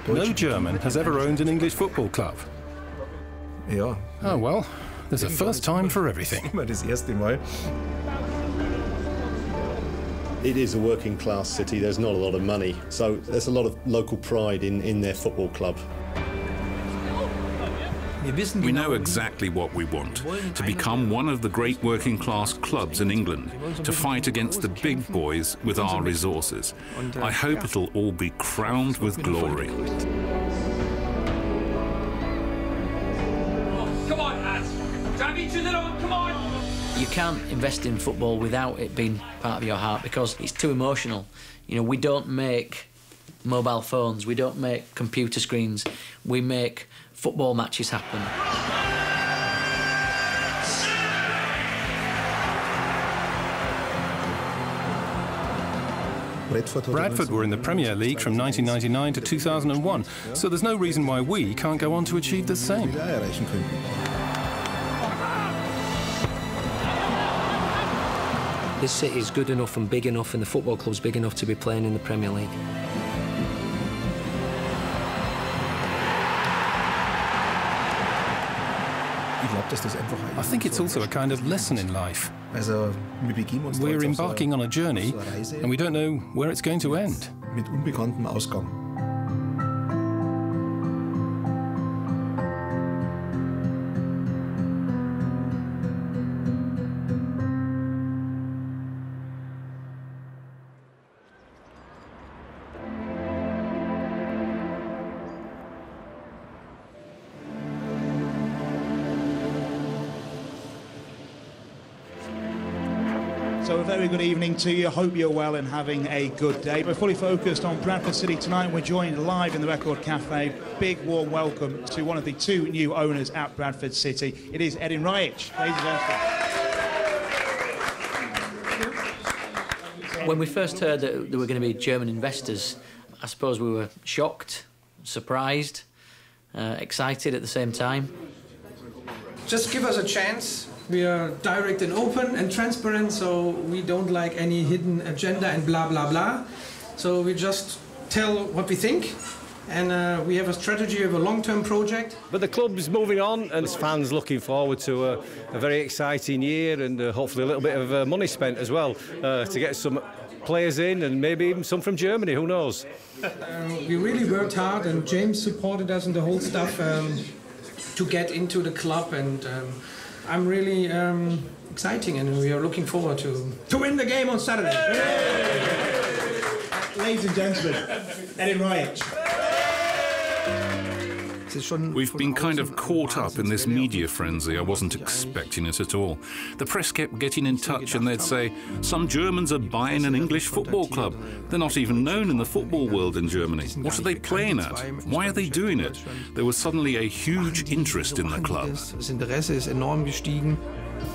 No German has ever owned an English football club. Ja. Oh well, there's a first time for everything. Immer das erste Mal. It is a working class city, there's not a lot of money, so there's a lot of local pride in their football club. We know exactly what we want, to become one of the great working class clubs in England, to fight against the big boys with our resources. I hope it'll all be crowned with glory. Come on, lads! Grab each other on, come on! You can't invest in football without it being part of your heart because it's too emotional. You know, we don't make mobile phones, we don't make computer screens, we make football matches happen. Bradford were in the Premier League from 1999 to 2001, so there's no reason why we can't go on to achieve the same. This city is good enough and big enough, and the football club's big enough to be playing in the Premier League. I think it's also a kind of lesson in life. We're embarking on a journey, and we don't know where it's going to end. So a very good evening to you. Hope you're well and having a good day. We're fully focused on Bradford City tonight. We're joined live in the Record Cafe. Big warm welcome to one of the two new owners at Bradford City. It is Edin Rajic, ladies and gentlemen. When we first heard that there were going to be German investors, I suppose we were shocked, surprised, excited at the same time. Just give us a chance. We are direct and open and transparent, so we don't like any hidden agenda and blah, blah, blah. So we just tell what we think, and we have a strategy of a long-term project. But the club is moving on, and as fans looking forward to a very exciting year and hopefully a little bit of money spent as well to get some players in and maybe even some from Germany, who knows. We really worked hard, and James supported us in the whole stuff to get into the club, and I'm really exciting, and we are looking forward to win the game on Saturday. Ladies and gentlemen, Edin Rajic. We've been kind of caught up in this media frenzy. I wasn't expecting it at all. The press kept getting in touch and they'd say, some Germans are buying an English football club. They're not even known in the football world in Germany. What are they playing at? Why are they doing it? There was suddenly a huge interest in the club.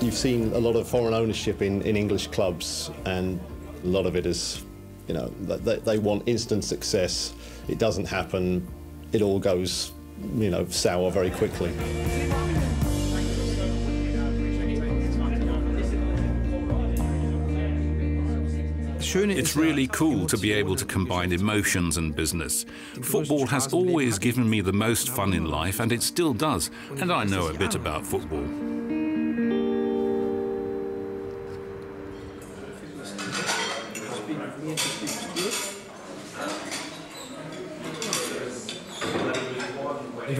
You've seen a lot of foreign ownership in English clubs, and a lot of it is, you know, they want instant success. It doesn't happen. It all goes, you know, sour very quickly. It's really cool to be able to combine emotions and business. Football has always given me the most fun in life, and it still does, and I know a bit about football.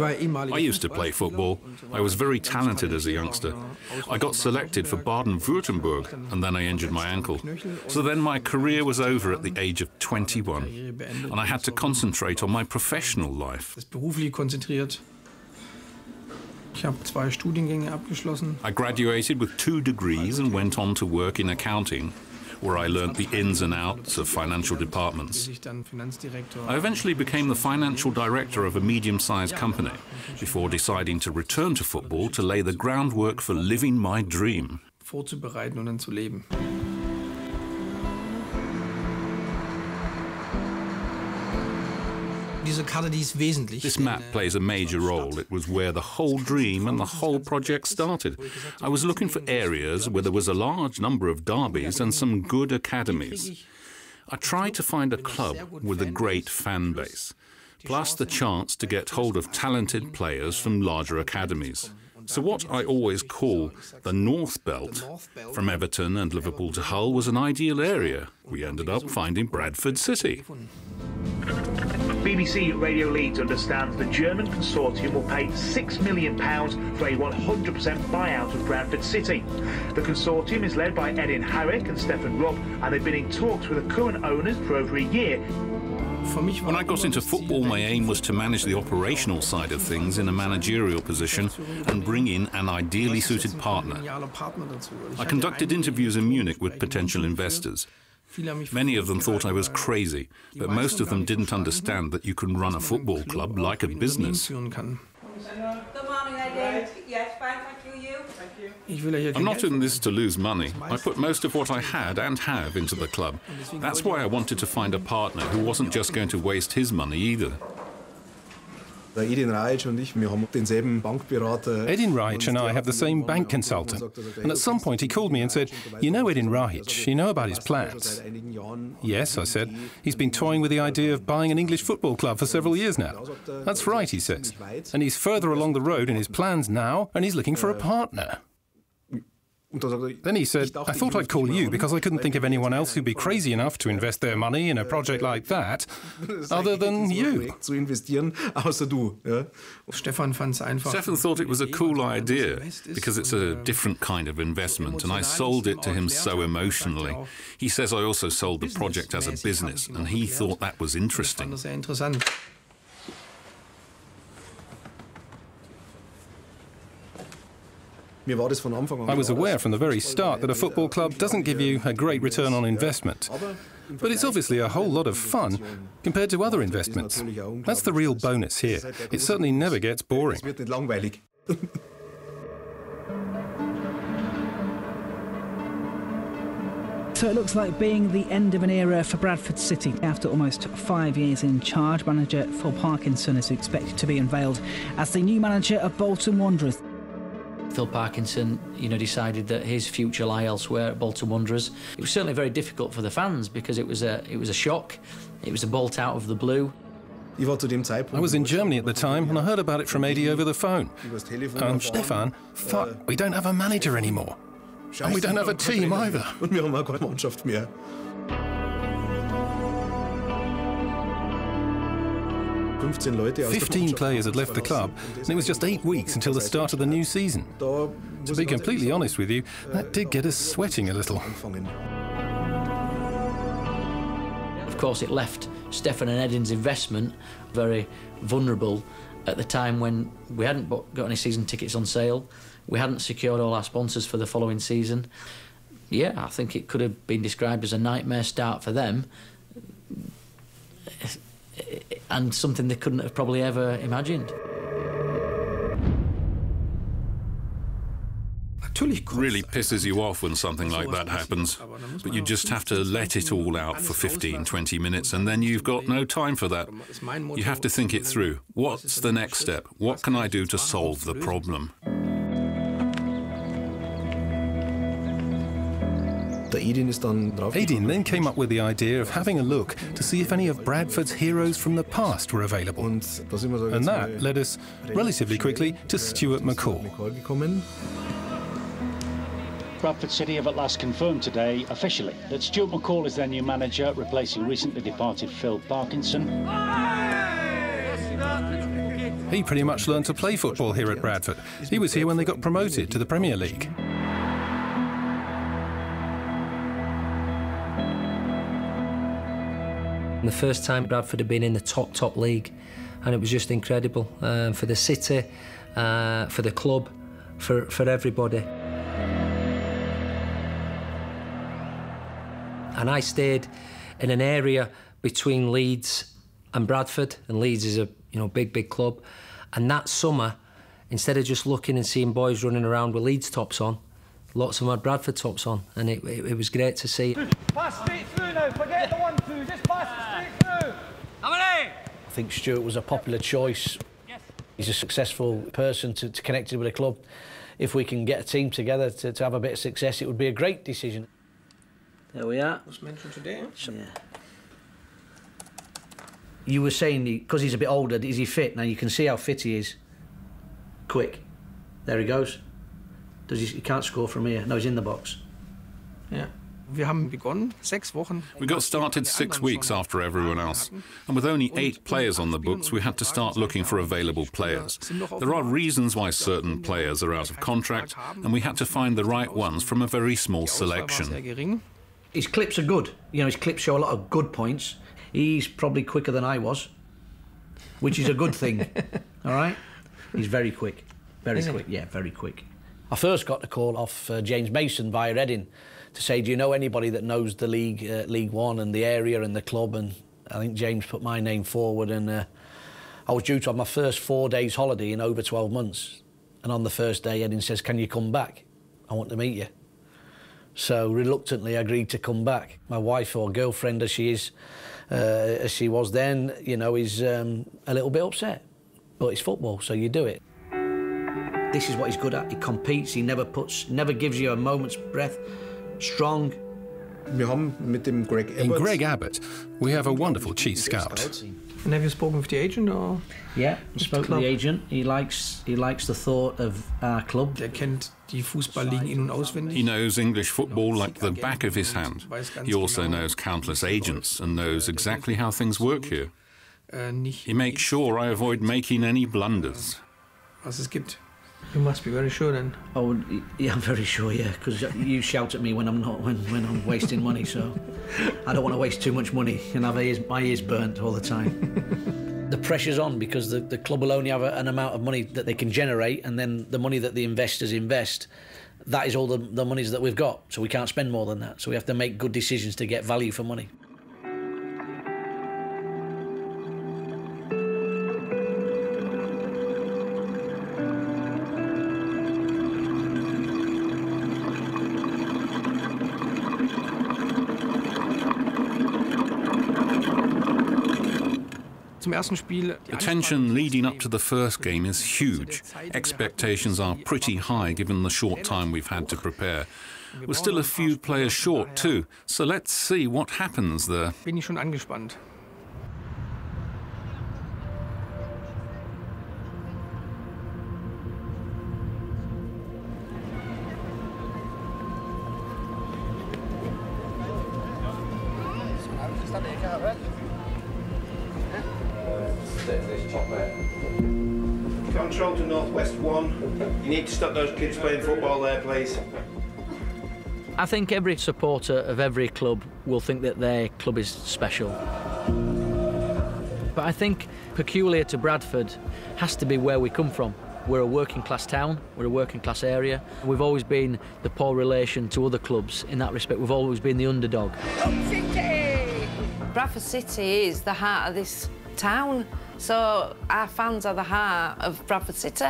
I used to play football. I was very talented as a youngster. I got selected for Baden-Württemberg, and then I injured my ankle. So then my career was over at the age of 21, and I had to concentrate on my professional life. I graduated with 2 degrees and went on to work in accounting, where I learnt the ins and outs of financial departments. I eventually became the financial director of a medium-sized company before deciding to return to football to lay the groundwork for living my dream. This map plays a major role. It was where the whole dream and the whole project started. I was looking for areas where there was a large number of derbies and some good academies. I tried to find a club with a great fan base. plus the chance to get hold of talented players from larger academies. So what I always call the North Belt, from Everton and Liverpool to Hull, was an ideal area. We ended up finding Bradford City. BBC Radio Leeds understands the German consortium will pay £6 million for a 100% buyout of Bradford City. The consortium is led by Edin Harrick and Stefan Rupp, and they've been in talks with the current owners for over a year. When I got into football, my aim was to manage the operational side of things in a managerial position and bring in an ideally suited partner. I conducted interviews in Munich with potential investors. Many of them thought I was crazy, but most of them didn't understand that you can run a football club like a business. Good morning, Edin. Yes, fine, thank you. I'm not in this to lose money. I put most of what I had and have into the club. That's why I wanted to find a partner who wasn't just going to waste his money either. Edin Reich and I have the same bank consultant. And at some point he called me and said, "You know Edin Reich, you know about his plans." "Yes," I said. "He's been toying with the idea of buying an English football club for several years now." "That's right," he says. "And he's further along the road in his plans now, and he's looking for a partner." Then he said, "I thought I'd call you because I couldn't think of anyone else who'd be crazy enough to invest their money in a project like that, other than you." Stefan thought it was a cool idea because it's a different kind of investment, and I sold it to him so emotionally. He says I also sold the project as a business, and he thought that was interesting. I was aware from the very start that a football club doesn't give you a great return on investment. But it's obviously a whole lot of fun compared to other investments. That's the real bonus here. It certainly never gets boring. So it looks like being the end of an era for Bradford City. After almost 5 years in charge, manager Phil Parkinson is expected to be unveiled as the new manager of Bolton Wanderers. Phil Parkinson, decided that his future lay elsewhere at Bolton Wanderers. It was certainly very difficult for the fans because it was a shock. It was a bolt out of the blue. I was in Germany at the time and I heard about it from Adi over the phone. Stefan, fuck, we don't have a manager anymore. And we don't have a team either. 15 players had left the club, and it was just 8 weeks until the start of the new season. To be completely honest with you, that did get us sweating a little. Of course, it left Stefan and Edin's investment very vulnerable at the time when we hadn't got any season tickets on sale. We hadn't secured all our sponsors for the following season. Yeah, I think it could have been described as a nightmare start for them, and something they couldn't have probably ever imagined. Really pisses you off when something like that happens, but you just have to let it all out for 15, 20 minutes, and then you've got no time for that. You have to think it through. What's the next step? What can I do to solve the problem? Edin then came up with the idea of having a look to see if any of Bradford's heroes from the past were available. And that led us, relatively quickly, to Stuart McCall. Bradford City have at last confirmed today, officially, that Stuart McCall is their new manager, replacing recently departed Phil Parkinson. He pretty much learned to play football here at Bradford. He was here when they got promoted to the Premier League. The first time Bradford had been in the top league, and it was just incredible for the city, for the club, for everybody. And I stayed in an area between Leeds and Bradford, and Leeds is a big club. And that summer, instead of just looking and seeing boys running around with Leeds tops on, lots of them had Bradford tops on, and it was great to see. Pass straight through now, forget the 1-2, just pass it straight through. I think Stuart was a popular choice. Yes. He's a successful person to connect with a club. If we can get a team together to have a bit of success, it would be a great decision. There we are. Was mentioned today. Yeah. You were saying, because he's a bit older, is he fit? Now you can see how fit he is. Quick. There he goes. He can't score from here. No, he's in the box. Yeah. We got started 6 weeks after everyone else, and with only 8 players on the books, we had to start looking for available players. There are reasons why certain players are out of contract, and we had to find the right ones from a very small selection. His clips are good. You know, his clips show a lot of good points. He's probably quicker than I was, which is a good thing. All right? He's very quick. Very quick. Yeah, very quick. I first got the call off James Mason via Reading to say, do you know anybody that knows the league, League One and the area and the club? And I think James put my name forward, and I was due to have my first 4 days holiday in over 12 months. And on the first day, Edin says, can you come back? I want to meet you. So reluctantly I agreed to come back. My wife, or girlfriend as she is, as she was then, you know, is a little bit upset. But it's football, so you do it. This is what he's good at. He competes, he never gives you a moment's breath. Strong. In Greg Abbott, we have a wonderful chief scout. And have you spoken with the agent, or? Yeah, I spoke to the agent. He likes the thought of our club. He knows English football like the back of his hand. He also knows countless agents and knows exactly how things work here. He makes sure I avoid making any blunders. You must be very sure then. Oh, yeah, I'm very sure, yeah, because you shout at me when I'm wasting money, so I don't want to waste too much money and have my ears burnt all the time. The pressure's on because the club will only have an amount of money that they can generate, and then the money that the investors invest, that is all the monies that we've got, so we can't spend more than that. So we have to make good decisions to get value for money. The tension leading up to the first game is huge. Expectations are pretty high given the short time we've had to prepare. We're still a few players short too, so let's see what happens there. Bin ich schon angespannt. Control to Northwest 1. You need to stop those kids playing football there, please. I think every supporter of every club will think that their club is special. But I think peculiar to Bradford has to be where we come from. We're a working class town, we're a working class area. We've always been the poor relation to other clubs. In that respect, we've always been the underdog. Bradford City is the heart of this town, so our fans are the heart of Bradford City.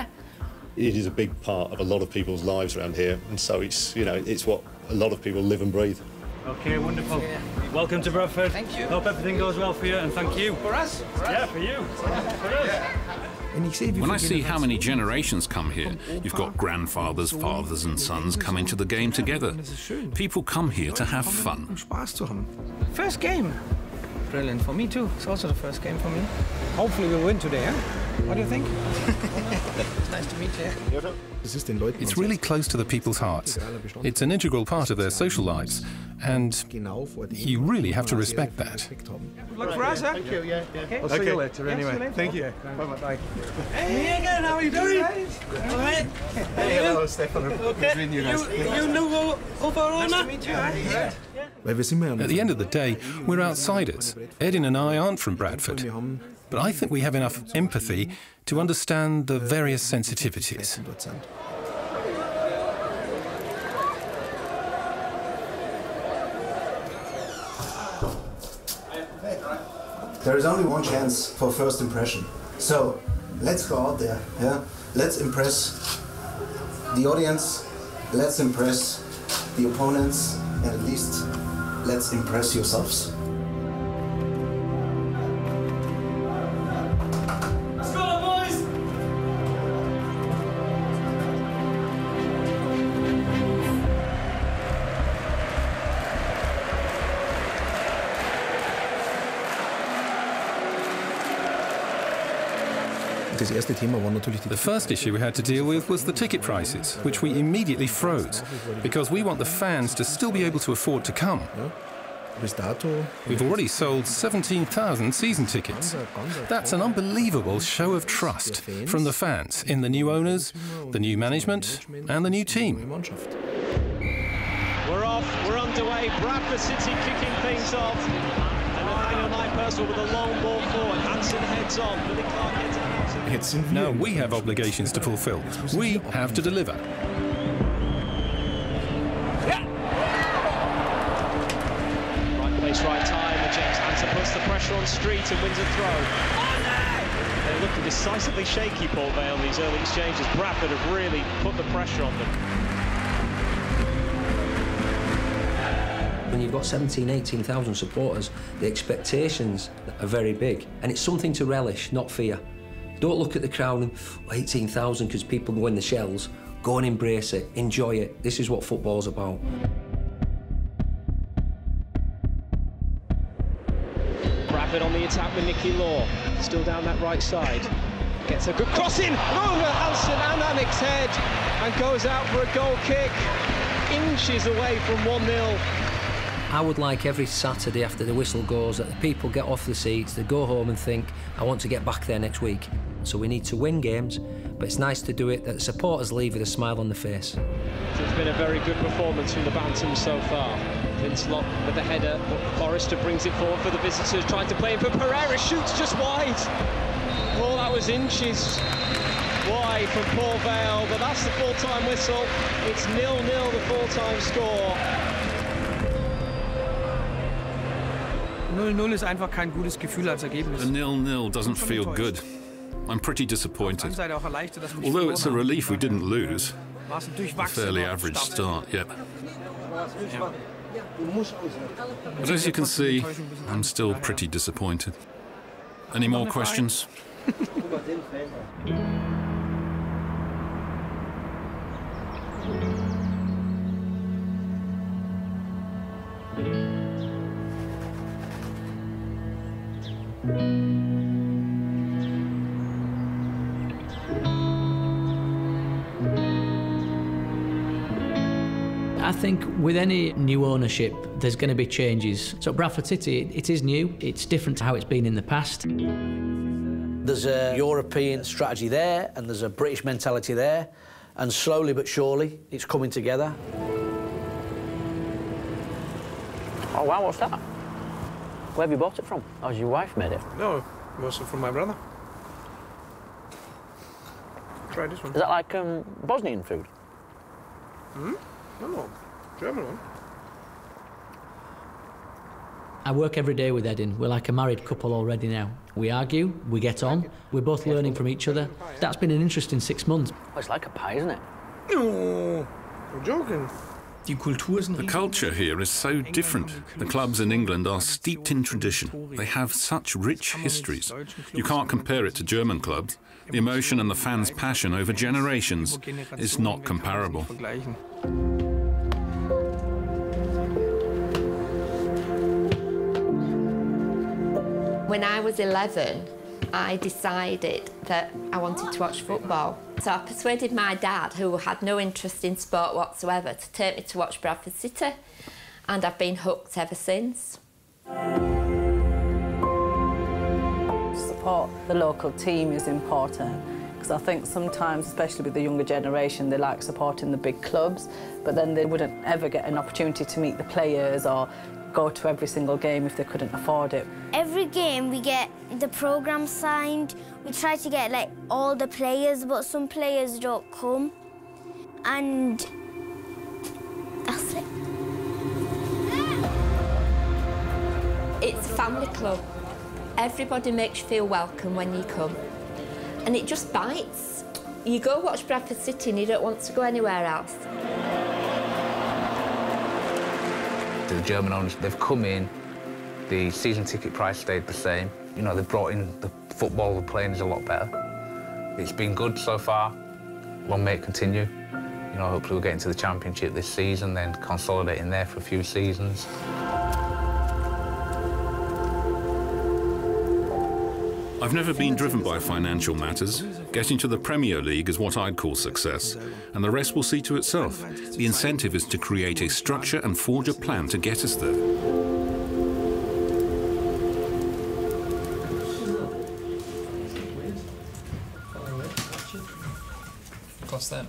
It is a big part of a lot of people's lives around here, and so it's, you know, it's what a lot of people live and breathe. Okay, wonderful. Welcome to Bradford. Thank you. Hope everything goes well for you, and thank you. For us? Yeah, for you. For us. When I see how many generations come here, you've got grandfathers, fathers and sons coming to the game together. People come here to have fun. First game. Brilliant. For me too. It's also the first game for me. Hopefully we'll win today, huh? What do you think? It's nice to meet you. It's really close to the people's hearts. It's an integral part of their social lives, and you really have to respect that. Good luck for us, huh? Thank you, yeah. Okay. I'll see you later anyway. Thank you. Bye-bye. Hey again, how are you doing? All right. Hey, hello, Stefan. Okay. You new overall? Nice to meet you. At the end of the day, we're outsiders. Edin and I aren't from Bradford. But I think we have enough empathy to understand the various sensitivities. There is only one chance for first impression. So, let's go out there, yeah? Let's impress the audience, let's impress the opponents, and at least let's impress yourselves. The first issue we had to deal with was the ticket prices, which we immediately froze, because we want the fans to still be able to afford to come. We've already sold 17,000 season tickets. That's an unbelievable show of trust from the fans in the new owners, the new management and the new team. We're off, we're underway. Bradford City kicking things off. And Nathaniel Knight-Purcell with a long ball forward. Hansen heads on. Billy Clark heads on. Now we have obligations to fulfill. We have to deliver. Right time, and James Hansen puts the pressure on Street and wins a throw. They're looking decisively shaky, Port Vale, in these early exchanges. Bradford have really put the pressure on them. When you've got 17,000, 18,000 supporters, the expectations are very big. And it's something to relish, not fear. Don't look at the crowd and 18,000 because people go in the shells. Go and embrace it, enjoy it. This is what football's about. Bradford on the attack with Nicky Law, still down that right side. Gets a good cross in, over Hansen and Anik's head, and goes out for a goal kick, inches away from 1-0. I would like every Saturday after the whistle goes that the people get off the seats, they go home and think, I want to get back there next week. So we need to win games, but it's nice to do it that the supporters leave with a smile on their face. It's been a very good performance from the Bantams so far. Vince Locke with the header, but Forrester brings it forward for the visitors, trying to play in for Pereira, shoots just wide. Oh, that was inches wide from Port Vale, but that's the full-time whistle. It's 0-0, the full-time score. 0-0 ist einfach kein gutes Gefühl als Ergebnis. A 0-0 doesn't feel good. I'm pretty disappointed. Although it's a relief we didn't lose. A fairly average start, yep. But as you can see, I'm still pretty disappointed. Any more questions? I think with any new ownership, there's going to be changes. So Bradford City, it is new. It's different to how it's been in the past. There's a European strategy there, and there's a British mentality there, and slowly but surely, it's coming together. Oh, wow, what's that? Where have you bought it from? Oh, has your wife made it? No, mostly from my brother. Try this one. Is that like Bosnian food? Hmm? No, German one. I work every day with Edin. We're like a married couple already now. We argue, we get on, we're both learning from each other. That's been an interesting 6 months. Oh, it's like a pie, isn't it? No, I'm joking. The culture here is so different. The clubs in England are steeped in tradition. They have such rich histories. You can't compare it to German clubs. The emotion and the fans' passion over generations is not comparable. When I was 11, I decided that I wanted to watch football. So I persuaded my dad, who had no interest in sport whatsoever, to take me to watch Bradford City, and I've been hooked ever since. Support the local team is important, because I think sometimes, especially with the younger generation, they like supporting the big clubs, but then they wouldn't ever get an opportunity to meet the players or go to every single game if they couldn't afford it. Every game we get the programme signed. We try to get like all the players, but some players don't come. And that's it. It's a family club. Everybody makes you feel welcome when you come. And it just bites. You go watch Bradford City and you don't want to go anywhere else. The German owners, they've come in, the season ticket price stayed the same. You know, they've brought in the football, the playing is a lot better. It's been good so far. Long may it continue. You know, hopefully we'll get into the Championship this season, then consolidate in there for a few seasons. I've never been driven by financial matters. Getting to the Premier League is what I'd call success, and the rest will see to itself. The incentive is to create a structure and forge a plan to get us there. What's that?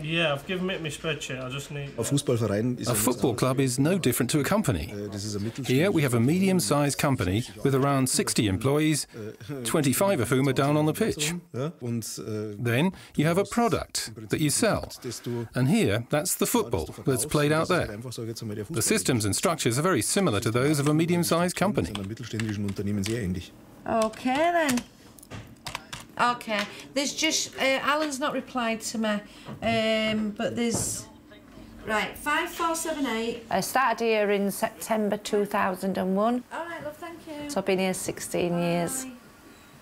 Yeah, I've given it my spreadsheet. I just need... A football club is no different to a company. Here we have a medium-sized company with around 60 employees, 25 of whom are down on the pitch. Then you have a product that you sell. And here, that's the football that's played out there. The systems and structures are very similar to those of a medium-sized company. OK, then. OK, there's just... Alan's not replied to me, but there's... Right, 5478. I started here in September 2001. All right, love, thank you. So I've been here 16 years.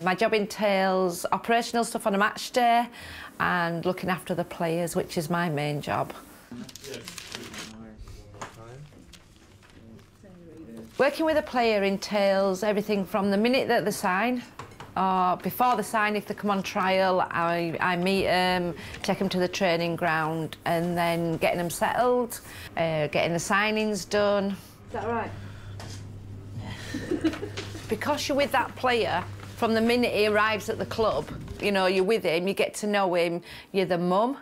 My job entails operational stuff on a match day and looking after the players, which is my main job. Working with a player entails everything from the minute that they sign, or before they sign, if they come on trial, I meet them, take them to the training ground, and then getting them settled, getting the signings done. Is that right? Because you're with that player, from the minute he arrives at the club, you know, you're with him, you get to know him, you're the mum,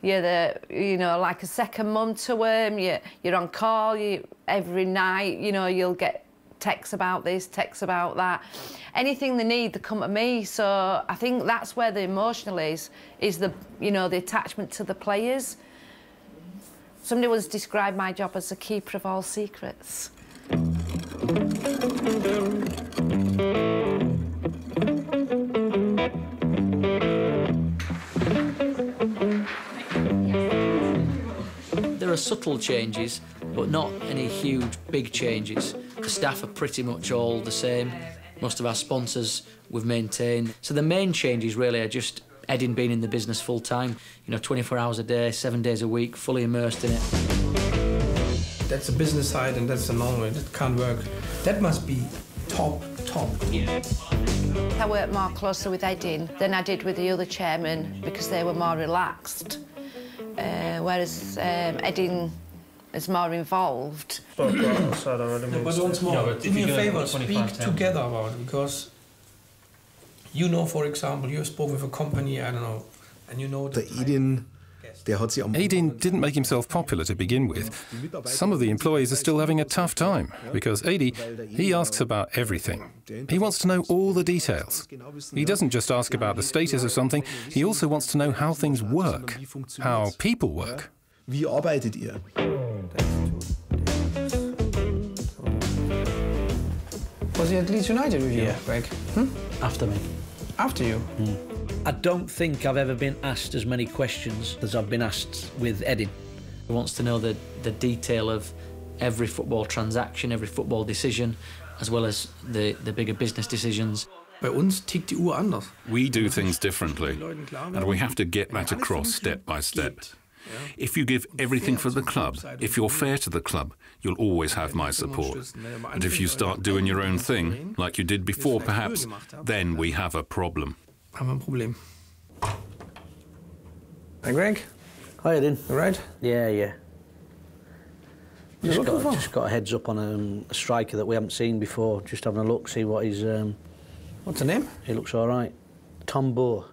you're the, you know, like a second mum to him, you're on call, every night, you know, you'll get texts about this, texts about that. Anything they need, they come to me. So I think that's where the emotional is the, you know, the attachment to the players. Somebody once described my job as a keeper of all secrets. There are subtle changes, but not any huge, big changes. The staff are pretty much all the same. Most of our sponsors we've maintained. So the main changes really are just Edin being in the business full time. You know, 24 hours a day, 7 days a week, fully immersed in it. That's the business side and that's the normal. That can't work. That must be top. Yeah. I worked more closely with Edin than I did with the other chairman because they were more relaxed. Whereas Edin is more involved. But once more, do me a favour, speak together about it, because you know, for example, you spoke with a company, I don't know, and you know that Edin didn't make himself popular to begin with. Some of the employees are still having a tough time because Edi, he asks about everything. He wants to know all the details. He doesn't just ask about the status of something, he also wants to know how things work, how people work. Wie arbeitet ihr? Was he at Leeds United with you, Greg? After me. After you? I don't think I've ever been asked as many questions as I've been asked with Edin. He wants to know the detail of every football transaction, every football decision, as well as the bigger business decisions. Bei uns tickt die Uhr anders. We do things differently, and we have to get that across step by step. If you give everything for the club, if you're fair to the club, you'll always have my support. And if you start doing your own thing, like you did before perhaps, then we have a problem. Haben wir ein Problem. Hi, Greg. Hi, Edin. You right? Yeah. Just got a heads up on a striker that we haven't seen before. Just having a look, see what he's... What's the name? He looks all right. Tom Boer.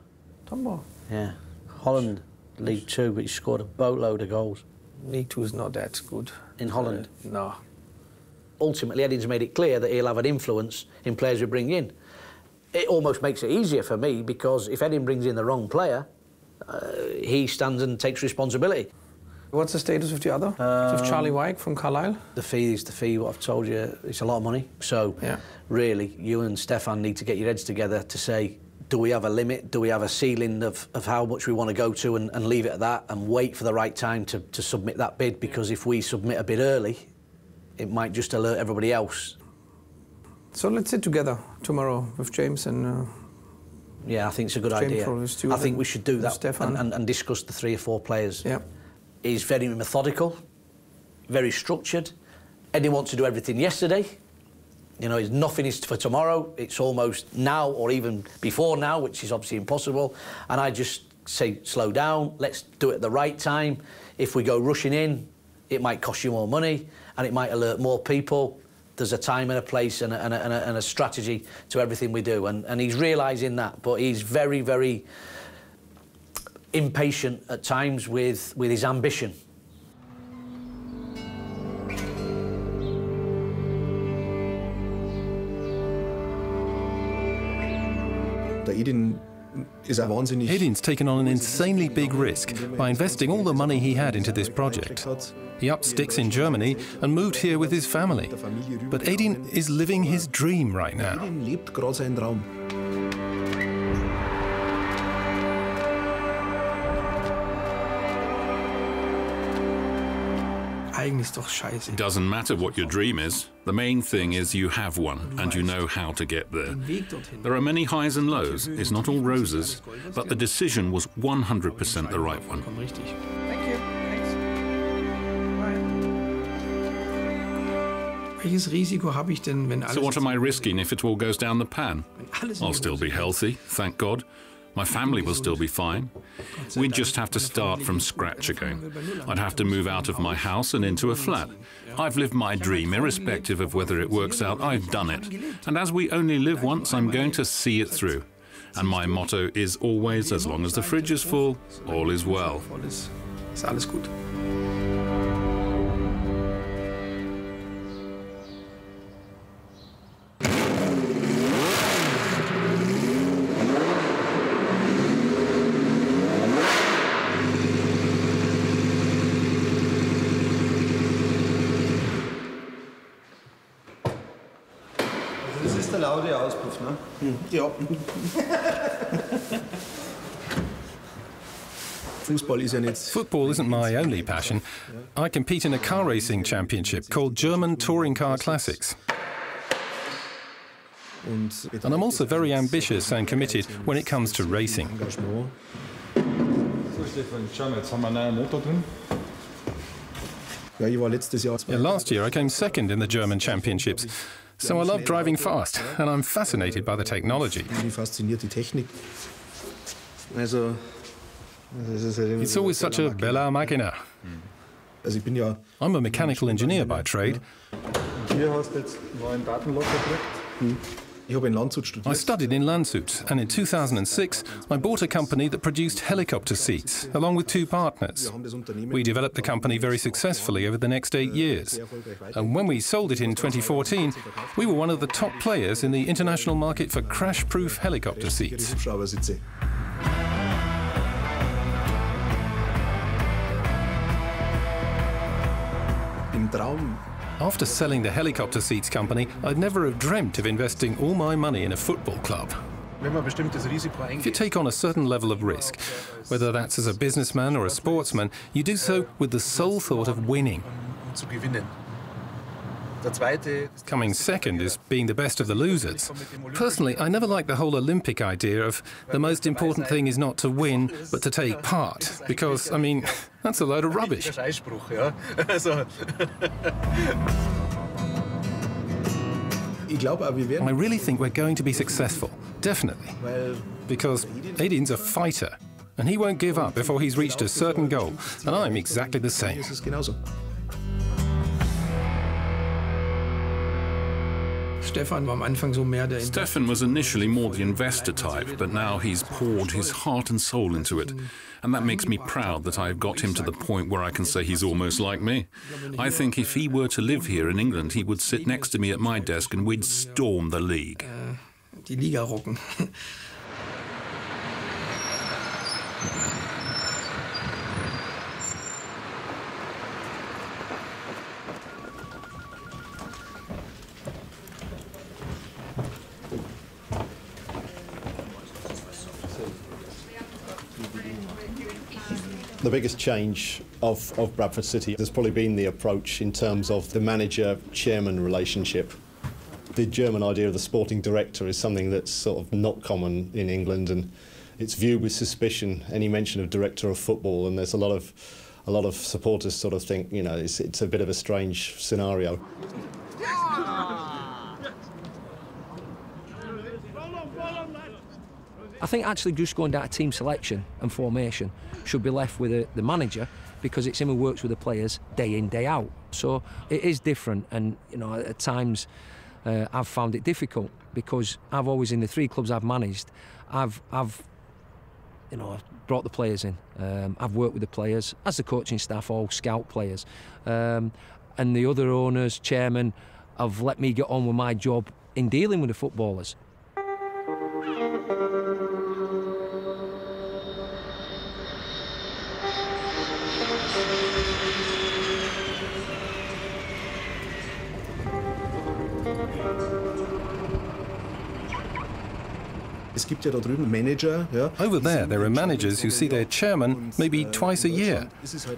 Tom Boer? Yeah. Holland, League 2, but he's scored a boatload of goals. League 2 is not that good. In Holland? No. Ultimately, Edin's made it clear that he'll have an influence in players we bring in. It almost makes it easier for me, because if Edin brings in the wrong player, he stands and takes responsibility. What's the status of the other? Of Charlie Wyke from Carlisle? The fee is the fee, what I've told you, it's a lot of money. So, really, you and Stefan need to get your heads together to say, do we have a limit? Do we have a ceiling of how much we want to go to and leave it at that and wait for the right time to submit that bid? Because if we submit a bid early, it might just alert everybody else. So let's sit together tomorrow with James and... Yeah, I think it's a good idea. I think we should do that and discuss the 3 or 4 players. Yeah. He's very methodical, very structured. Edin wants to do everything yesterday. You know, nothing is for tomorrow. It's almost now or even before now, which is obviously impossible. And I just say, slow down, let's do it at the right time. If we go rushing in, it might cost you more money and it might alert more people. There's a time and a place and a strategy to everything we do. And he's realising that, but he's very, very impatient at times with his ambition. Edin's taken on an insanely big risk by investing all the money he had into this project. He upped sticks in Germany and moved here with his family. But Edin is living his dream right now. It doesn't matter what your dream is. The main thing is you have one and you know how to get there. There are many highs and lows. It's not all roses, but the decision was 100% the right one. Thank you. Thanks. So what am I risking if it all goes down the pan? I'll still be healthy, thank God. My family will still be fine. We'd just have to start from scratch again. I'd have to move out of my house and into a flat. I've lived my dream, irrespective of whether it works out, I've done it. And as we only live once, I'm going to see it through. And my motto is always, as long as the fridge is full, all is well. Ist alles gut. Das ist der laute Auspuff, ne? Ja. Football isn't my only passion. I compete in a car racing championship called German Touring Car Classics. And I'm also very ambitious and committed when it comes to racing. Last year I came second in the German championships. So I love driving fast, and I'm fascinated by the technology. It's always such a bella macchina. I'm a mechanical engineer by trade. I studied in Landshut, and in 2006 I bought a company that produced helicopter seats, along with two partners. We developed the company very successfully over the next 8 years. And when we sold it in 2014, we were one of the top players in the international market for crash-proof helicopter seats. After selling the helicopter seats company, I'd never have dreamt of investing all my money in a football club. If you take on a certain level of risk, whether that's as a businessman or a sportsman, you do so with the sole thought of winning. Coming second is being the best of the losers. Personally, I never liked the whole Olympic idea of the most important thing is not to win, but to take part, because, I mean, that's a load of rubbish. I really think we're going to be successful, definitely, because Edin's a fighter, and he won't give up before he's reached a certain goal, and I'm exactly the same. Stefan was initially more the investor type, but now he's poured his heart and soul into it. And that makes me proud that I've got him to the point where I can say he's almost like me. I think if he were to live here in England, he would sit next to me at my desk and we'd storm the league. Die Liga rocken. The biggest change of Bradford City has probably been the approach in terms of the manager-chairman relationship. The German idea of the sporting director is something that's sort of not common in England, and it's viewed with suspicion, any mention of director of football, and there's a lot of supporters sort of think, you know, it's a bit of a strange scenario. I think actually just going down to team selection and formation should be left with the manager, because it's him who works with the players day in, day out. So it is different, and you know, at times I've found it difficult, because I've always, in the 3 clubs I've managed, I've you know, brought the players in. I've worked with the players as the coaching staff, all scout players, and the other owners, chairman, have let me get on with my job in dealing with the footballers. Over there are managers who see their chairman maybe twice a year.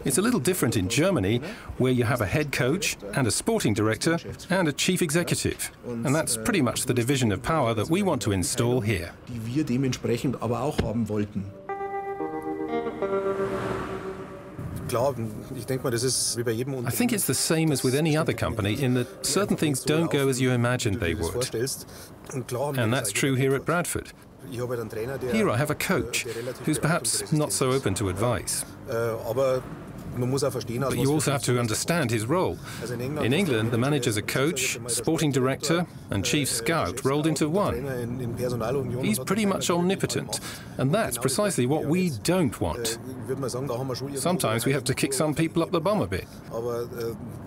It's a little different in Germany, where you have a head coach and a sporting director and a chief executive. And that's pretty much the division of power that we want to install here. I think it's the same as with any other company, in that certain things don't go as you imagined they would. And that's true here at Bradford. Here I have a coach who's perhaps not so open to advice. But you also have to understand his role. In England, the manager's a coach, sporting director, and chief scout rolled into one. He's pretty much omnipotent, and that's precisely what we don't want. Sometimes we have to kick some people up the bum a bit.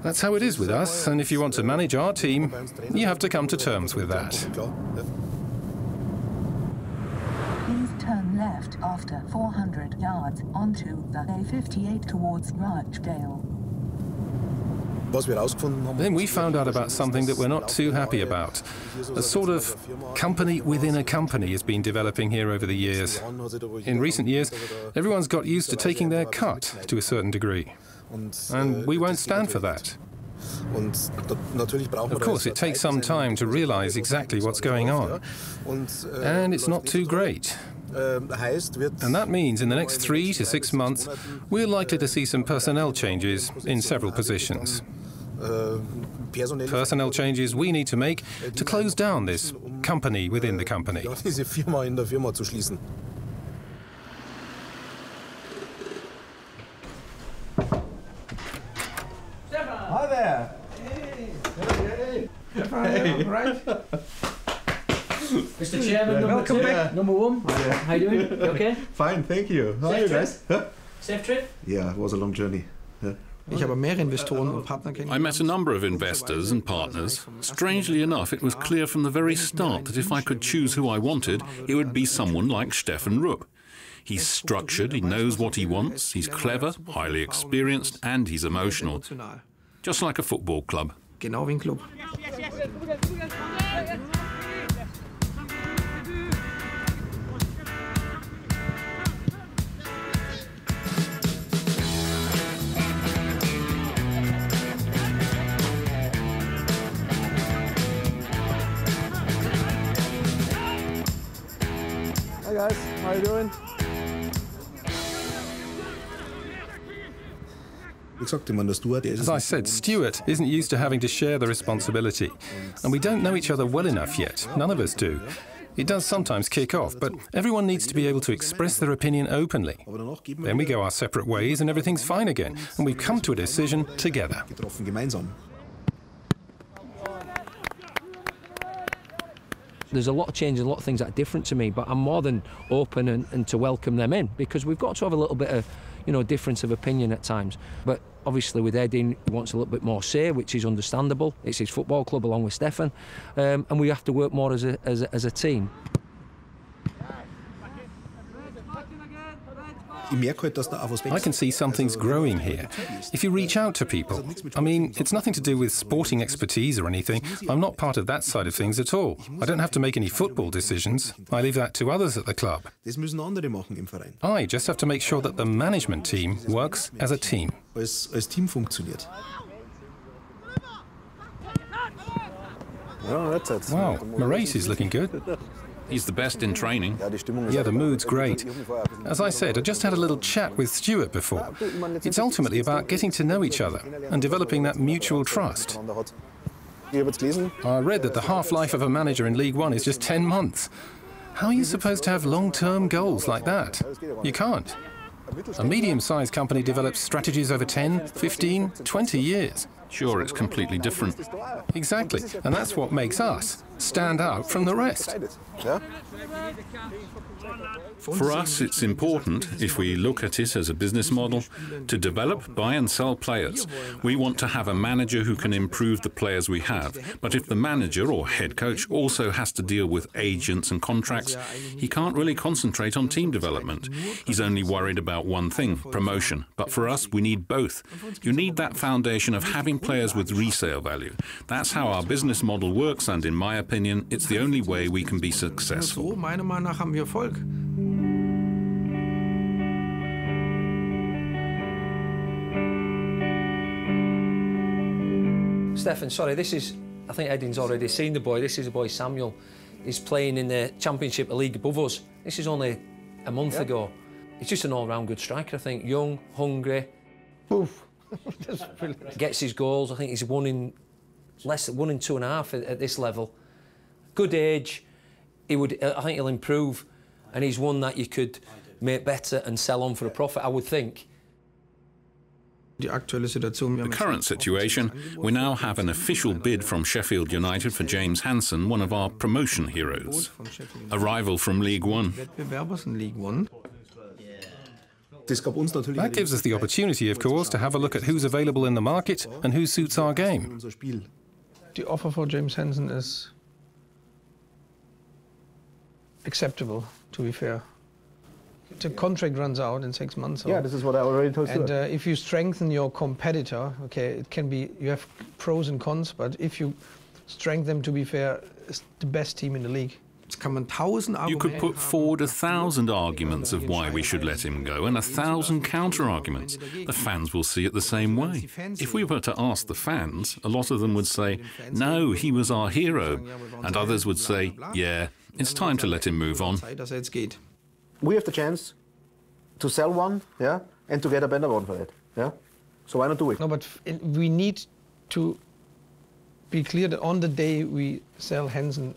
That's how it is with us, and if you want to manage our team, you have to come to terms with that. Turn left after 400 yards onto the A58 towards Rochdale. Then we found out about something that we're not too happy about. A sort of company within a company has been developing here over the years. In recent years, everyone's got used to taking their cut to a certain degree. And we won't stand for that. Of course, it takes some time to realize exactly what's going on. And it's not too great. And that means in the next 3 to 6 months, we're likely to see some personnel changes in several positions. Personnel changes we need to make to close down this company within the company. Hi there. Hey. Hey. Right. Mr. Chairman, welcome back. Number 1. How you doing? You okay? Fine, thank you. How are you guys? Safe trip? Yeah, it was a long journey. I met a number of investors and partners. Strangely enough, it was clear from the very start that if I could choose who I wanted, it would be someone like Stefan Rupp. He's structured, he knows what he wants, he's clever, highly experienced, and he's emotional. Just like a football club. Genau wie ein Club. Hi guys, how are you doing? As I said, Stuart isn't used to having to share the responsibility. And we don't know each other well enough yet. None of us do. It does sometimes kick off, but everyone needs to be able to express their opinion openly. Then we go our separate ways and everything's fine again. And we've come to a decision together. There's a lot of changes, a lot of things that are different to me, but I'm more than open and to welcome them in, because we've got to have a little bit of, you know, difference of opinion at times. But obviously with Edin, he wants a little bit more say, which is understandable. It's his football club along with Stefan, and we have to work more as a team. I can see something's growing here. If you reach out to people, I mean, it's nothing to do with sporting expertise or anything. I'm not part of that side of things at all. I don't have to make any football decisions. I leave that to others at the club. I just have to make sure that the management team works as a team. Wow, Moraes is looking good. He's the best in training. Yeah, the mood's great. As I said, I just had a little chat with Stuart before. It's ultimately about getting to know each other and developing that mutual trust. I read that the half-life of a manager in League One is just 10 months. How are you supposed to have long-term goals like that? You can't. A medium-sized company develops strategies over 10, 15, 20 years. Sure, it's completely different. Exactly, and that's what makes us stand out from the rest. For us, it's important, if we look at it as a business model, to develop, buy and sell players. We want to have a manager who can improve the players we have, but if the manager or head coach also has to deal with agents and contracts, he can't really concentrate on team development. He's only worried about one thing, promotion. But for us, we need both. You need that foundation of having players with resale value. That's how our business model works, and in my opinion, it's the only way we can be successful. Meiner Meinung nach haben wir Erfolg. Stefan, sorry, this is, I think Eddie's already seen the boy. This is the boy Samuel. He's playing in the Championship, a league above us. This is only a month ago. He's just an all-round good striker, I think. Young, hungry. Oof. Gets his goals. I think he's one in 2.5 at this level. Good age. I think he'll improve, and he's one that you could make better and sell on for a profit, I would think. The current situation, we now have an official bid from Sheffield United for James Hansen, one of our promotion heroes, a rival from League One. That gives us the opportunity, of course, to have a look at who's available in the market and who suits our game. The offer for James Hansen is acceptable, to be fair. The contract runs out in 6 months. Yeah, this is what I already told you. And if you strengthen your competitor, okay, it can be, you have pros and cons, but if you strengthen them, to be fair, it's the best team in the league. You could put forward 1,000 arguments of why we should let him go and 1,000 counter-arguments. The fans will see it the same way. If we were to ask the fans, a lot of them would say, no, he was our hero. And others would say, yeah, it's time to let him move on. We have the chance to sell one, yeah, and to get a better one for it, yeah? So why not do it? No, but we need to be clear that on the day we sell Hansen,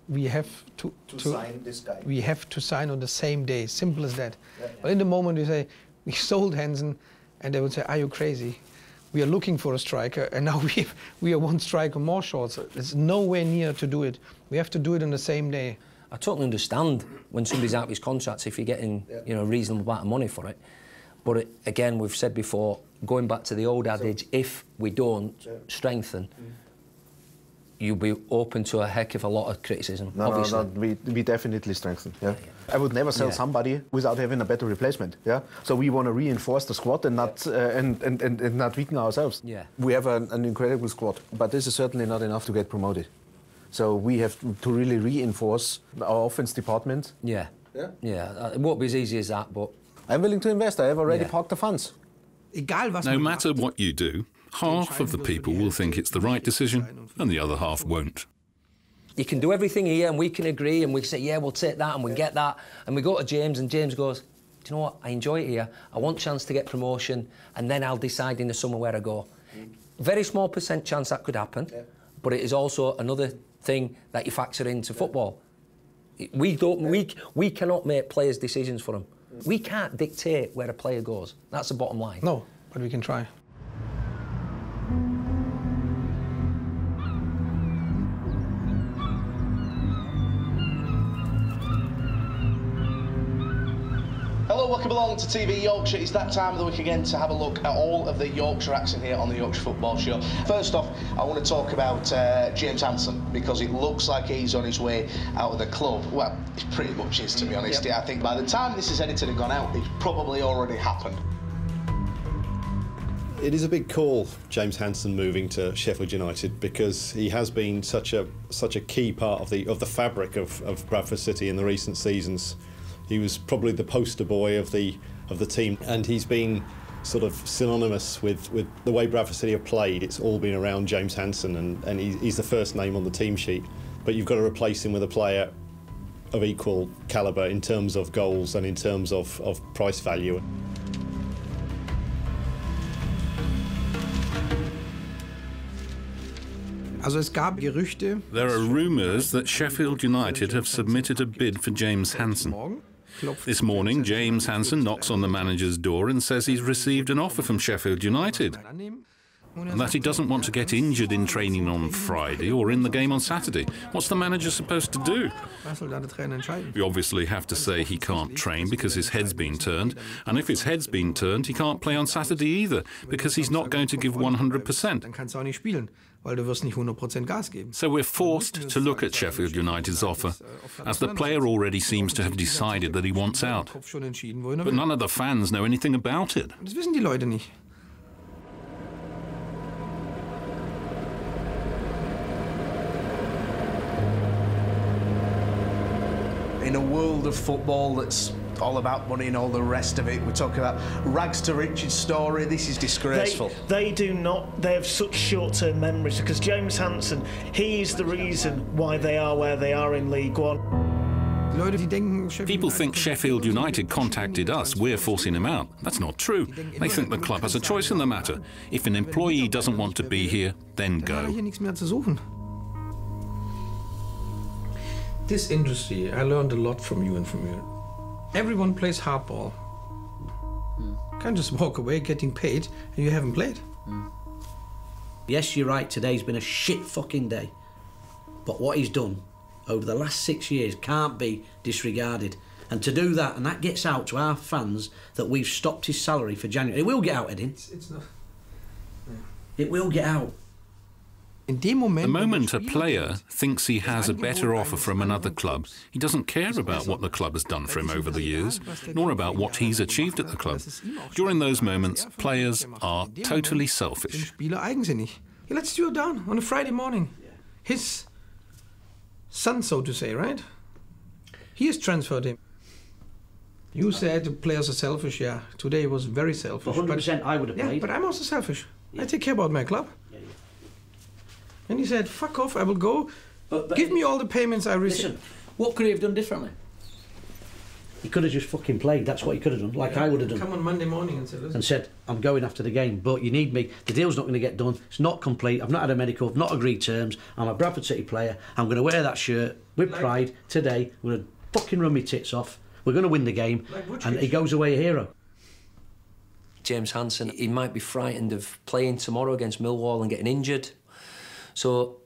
we have to sign this guy. We have to sign on the same day, simple as that. Yeah. But in the moment we say, we sold Hansen, and they would say, are you crazy? We are looking for a striker, and now we are one striker more short. So there's nowhere near to do it. We have to do it on the same day. I totally understand when somebody's out of his contracts if you're getting, you know, a reasonable amount of money for it. But again, we've said before, going back to the old adage, if we don't strengthen, you'll be open to a heck of a lot of criticism. No, obviously. no, we definitely strengthen. Yeah. I would never sell somebody without having a better replacement. Yeah. So we want to reinforce the squad and not and not weaken ourselves. Yeah. We have an incredible squad, but this is certainly not enough to get promoted. So we have to really reinforce our offense department. Yeah. Yeah. Yeah. It won't be as easy as that, but I'm willing to invest. I have already parked the funds. No matter what you do, half of the people will think it's the right decision and the other half won't. You can do everything here and we can agree and we say, yeah, we'll take that and we'll get that. And we go to James and James goes, do you know what, I enjoy it here. I want a chance to get promotion and then I'll decide in the summer where I go. Very small % chance that could happen, but it is also another thing that you factor into football. We cannot make players' decisions for them. We can't dictate where a player goes. That's the bottom line. No, but we can try. Hello, welcome along to TV Yorkshire. It's that time of the week again to have a look at all of the Yorkshire action here on the Yorkshire Football Show. First off, I want to talk about James Hansen, because it looks like he's on his way out of the club. Well, he pretty much is, to be honest. I think by the time this is edited and gone out, it's probably already happened. It is a big call, James Hansen moving to Sheffield United, because he has been such a key part of the fabric of Bradford City in the recent seasons. He was probably the poster boy of the team, and he's been sort of synonymous with the way Bradford City have played. It's all been around James Hansen, and he's the first name on the team sheet. But you've got to replace him with a player of equal calibre in terms of goals and in terms of price value. There are rumours that Sheffield United have submitted a bid for James Hansen. This morning, James Hansen knocks on the manager's door and says he's received an offer from Sheffield United, and that he doesn't want to get injured in training on Friday or in the game on Saturday. What's the manager supposed to do? We obviously have to say he can't train because his head's been turned, and if his head's been turned, he can't play on Saturday either because he's not going to give 100%. So we're forced to look at Sheffield United's offer, as the player already seems to have decided that he wants out. But none of the fans know anything about it. In a world of football that's all about money and all the rest of it, we're talking about rags to riches story. This is disgraceful. They do not. They have such short-term memories because James Hansen, he is the reason why they are where they are in League One. People think Sheffield United contacted us, we're forcing him out. That's not true. They think the club has a choice in the matter. If an employee doesn't want to be here, then go. This industry, I learned a lot from you and from you. Everyone plays hardball. You can't just walk away getting paid and you haven't played. Yes, you're right, today's been a shit fucking day. But what he's done over the last 6 years can't be disregarded. And to do that, and that gets out to our fans that we've stopped his salary for January. It will get out, Edin. It's not... It will get out. The moment a player thinks he has a better offer from another club, he doesn't care about what the club has done for him over the years, nor about what he's achieved at the club. During those moments, players are totally selfish. Let's do it down on a Friday morning. His son, so to say, right? He has transferred him. You said the players are selfish, yeah. Today was very selfish. 100% I would have played. Yeah, but I'm also selfish. I take care about my club. And he said, fuck off, I will go. But give me all the payments I receive. Listen, what could he have done differently? He could have just fucking played. That's what he could have done, like I would have done. Come on Monday morning and say, listen. And said, I'm going after the game, but you need me. The deal's not going to get done. It's not complete. I've not had a medical. I've not agreed terms. I'm a Bradford City player. I'm going to wear that shirt with pride today. I'm going to fucking run my tits off. We're going to win the game. And he goes away a hero. James Hansen, he might be frightened of playing tomorrow against Millwall and getting injured. So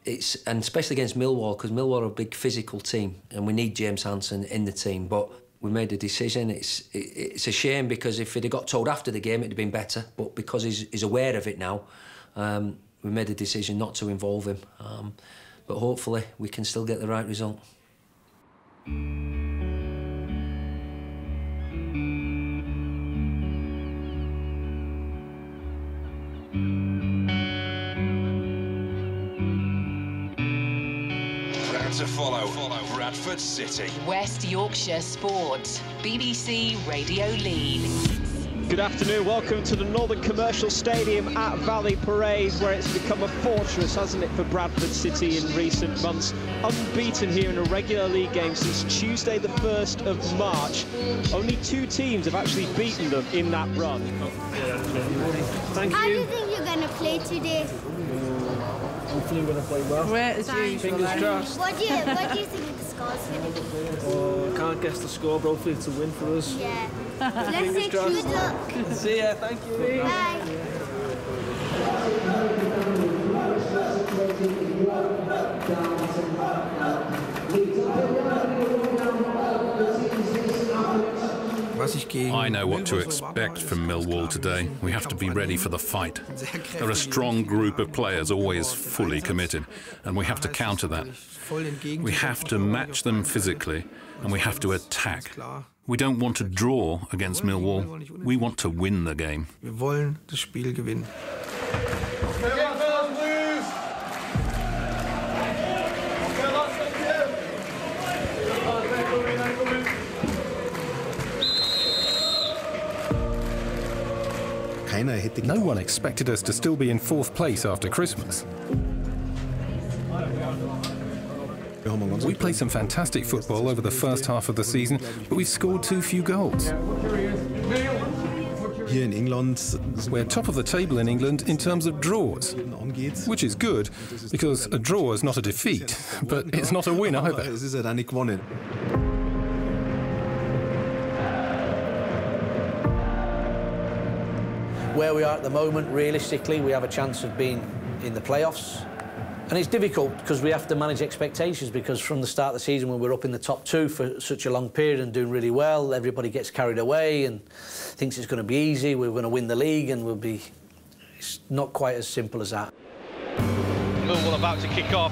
and especially against Millwall, because Millwall are a big physical team and we need James Hansen in the team. But we made a decision. It's a shame because if he'd have got told after the game, it'd have been better. But because he's aware of it now, we made a decision not to involve him. But hopefully we can still get the right result. To follow Bradford City. West Yorkshire Sport, BBC Radio Leeds. Good afternoon, welcome to the Northern Commercial Stadium at Valley Parade, where it's become a fortress, hasn't it, for Bradford City in recent months. Unbeaten here in a regular league game since Tuesday the 1st of March. Only 2 teams have actually beaten them in that run. Thank you. How do you think you're going to play today? Hopefully we're going to play well. Fingers crossed. What do you think the score's going to be? I can't guess the score, but hopefully it's a win for us. Yeah. Let's say good luck. See ya, thank you. Bye. I know what to expect from Millwall today. We have to be ready for the fight. They're a strong group of players, always fully committed, and we have to counter that. We have to match them physically, and we have to attack. We don't want to draw against Millwall. We want to win the game. Wir wollen das Spiel gewinnen. No one expected us to still be in 4th place after Christmas. We played some fantastic football over the first half of the season, but we've scored too few goals. We're top of the table in England in terms of draws, which is good, because a draw is not a defeat, but it's not a win either. Where we are at the moment, realistically, we have a chance of being in the playoffs. And it's difficult because we have to manage expectations, because from the start of the season when we're up in the top two for such a long period and doing really well, everybody gets carried away and thinks it's going to be easy, we're going to win the league, and it's not quite as simple as that. Millwall about to kick off.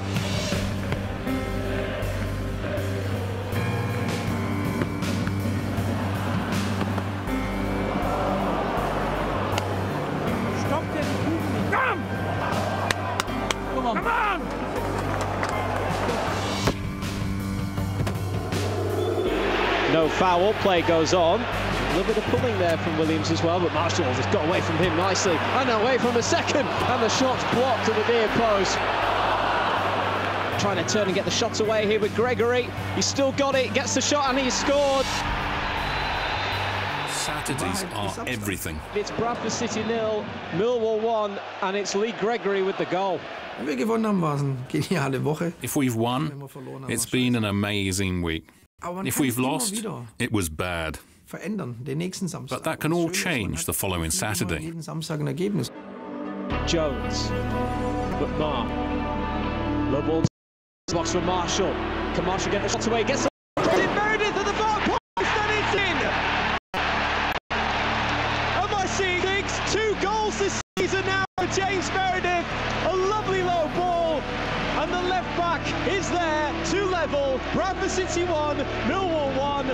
Come on! No foul, play goes on. A little bit of pulling there from Williams as well, but Marshall has got away from him nicely. And away from the second, and the shot's blocked at the near post. Trying to turn and get the shots away here with Gregory. He's still got it, gets the shot, and he's scored. Saturdays are everything. It's Bradford City 0, Millwall 1, and it's Lee Gregory with the goal. If we've won, it's been an amazing week. If we've lost, it was bad. But that can all change the following Saturday. Jones, McMahon, low ball box for Marshall. Can Marshall get the shot away? Gets it, Meredith at the far post, and it's in! Am I seeing things? 2 goals this season now for James Meredith. A lovely low ball, and the left back is there, 2 level. Bradford City 1, Millwall 1.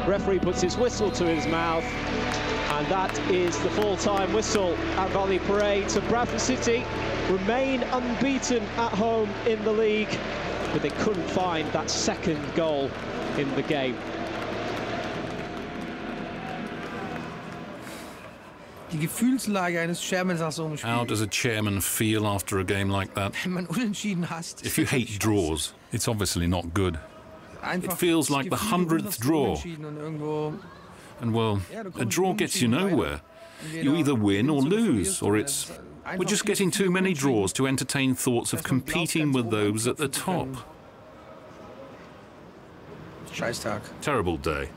Referee puts his whistle to his mouth, and that is the full-time whistle at Valley Parade. So Bradford City remain unbeaten at home in the league, but they couldn't find that second goal in the game. How does a chairman feel after a game like that? If you hate draws, it's obviously not good. It feels like the 100th draw. And well, a draw gets you nowhere. You either win or lose, or we're just getting too many draws to entertain thoughts of competing with those at the top. Terrible day.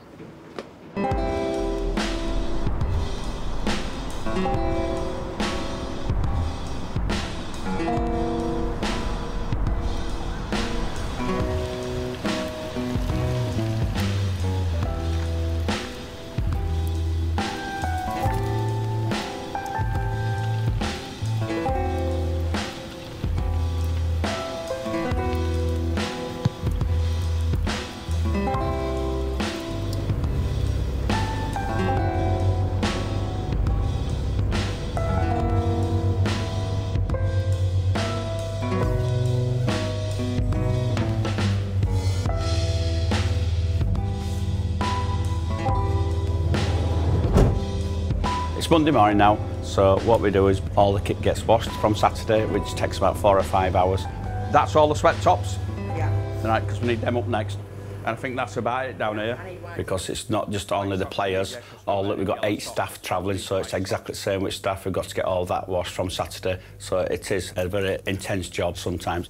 It's Monday morning now, so what we do is all the kit gets washed from Saturday, which takes about 4 or 5 hours. That's all the sweat tops? Yeah. Right, because we need them up next. And I think that's about it down here, because it's not just only the players. We've got 8 staff travelling, so it's exactly the same with staff. We've got to get all that washed from Saturday, so it is a very intense job sometimes.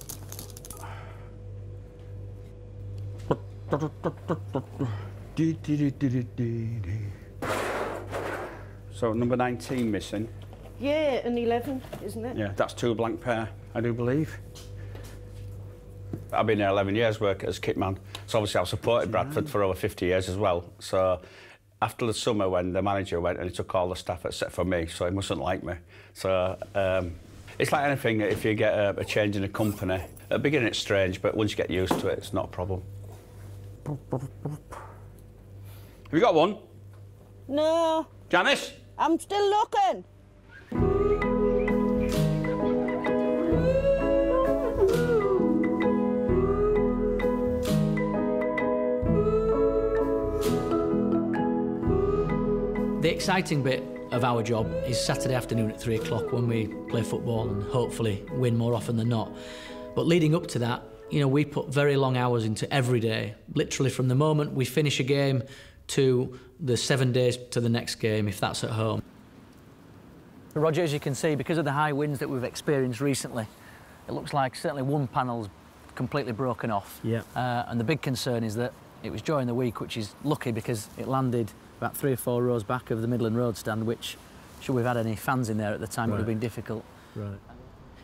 So number 19 missing. Yeah, and 11, isn't it? Yeah, that's 2 blank pair, I do believe. I've been there 11 years working as kitman. So obviously I've supported Bradford for over 50 years as well. So after the summer when the manager went and he took all the staff except for me, so he mustn't like me. So it's like anything, if you get a change in a company, at the beginning it's strange, but once you get used to it, it's not a problem. Have you got one? No. Janice? I'm still looking. The exciting bit of our job is Saturday afternoon at 3 o'clock when we play football and hopefully win more often than not. But leading up to that, You know, we put very long hours into every day, literally from the moment we finish a game to the 7 days to the next game, if that's at home. Roger, as you can see, because of the high winds that we've experienced recently, it looks like certainly one panel's completely broken off. Yeah. And the big concern is that it was during the week, which is lucky because it landed about 3 or 4 rows back of the Midland Road stand, which, should we've had any fans in there at the time, it would have been difficult. Right.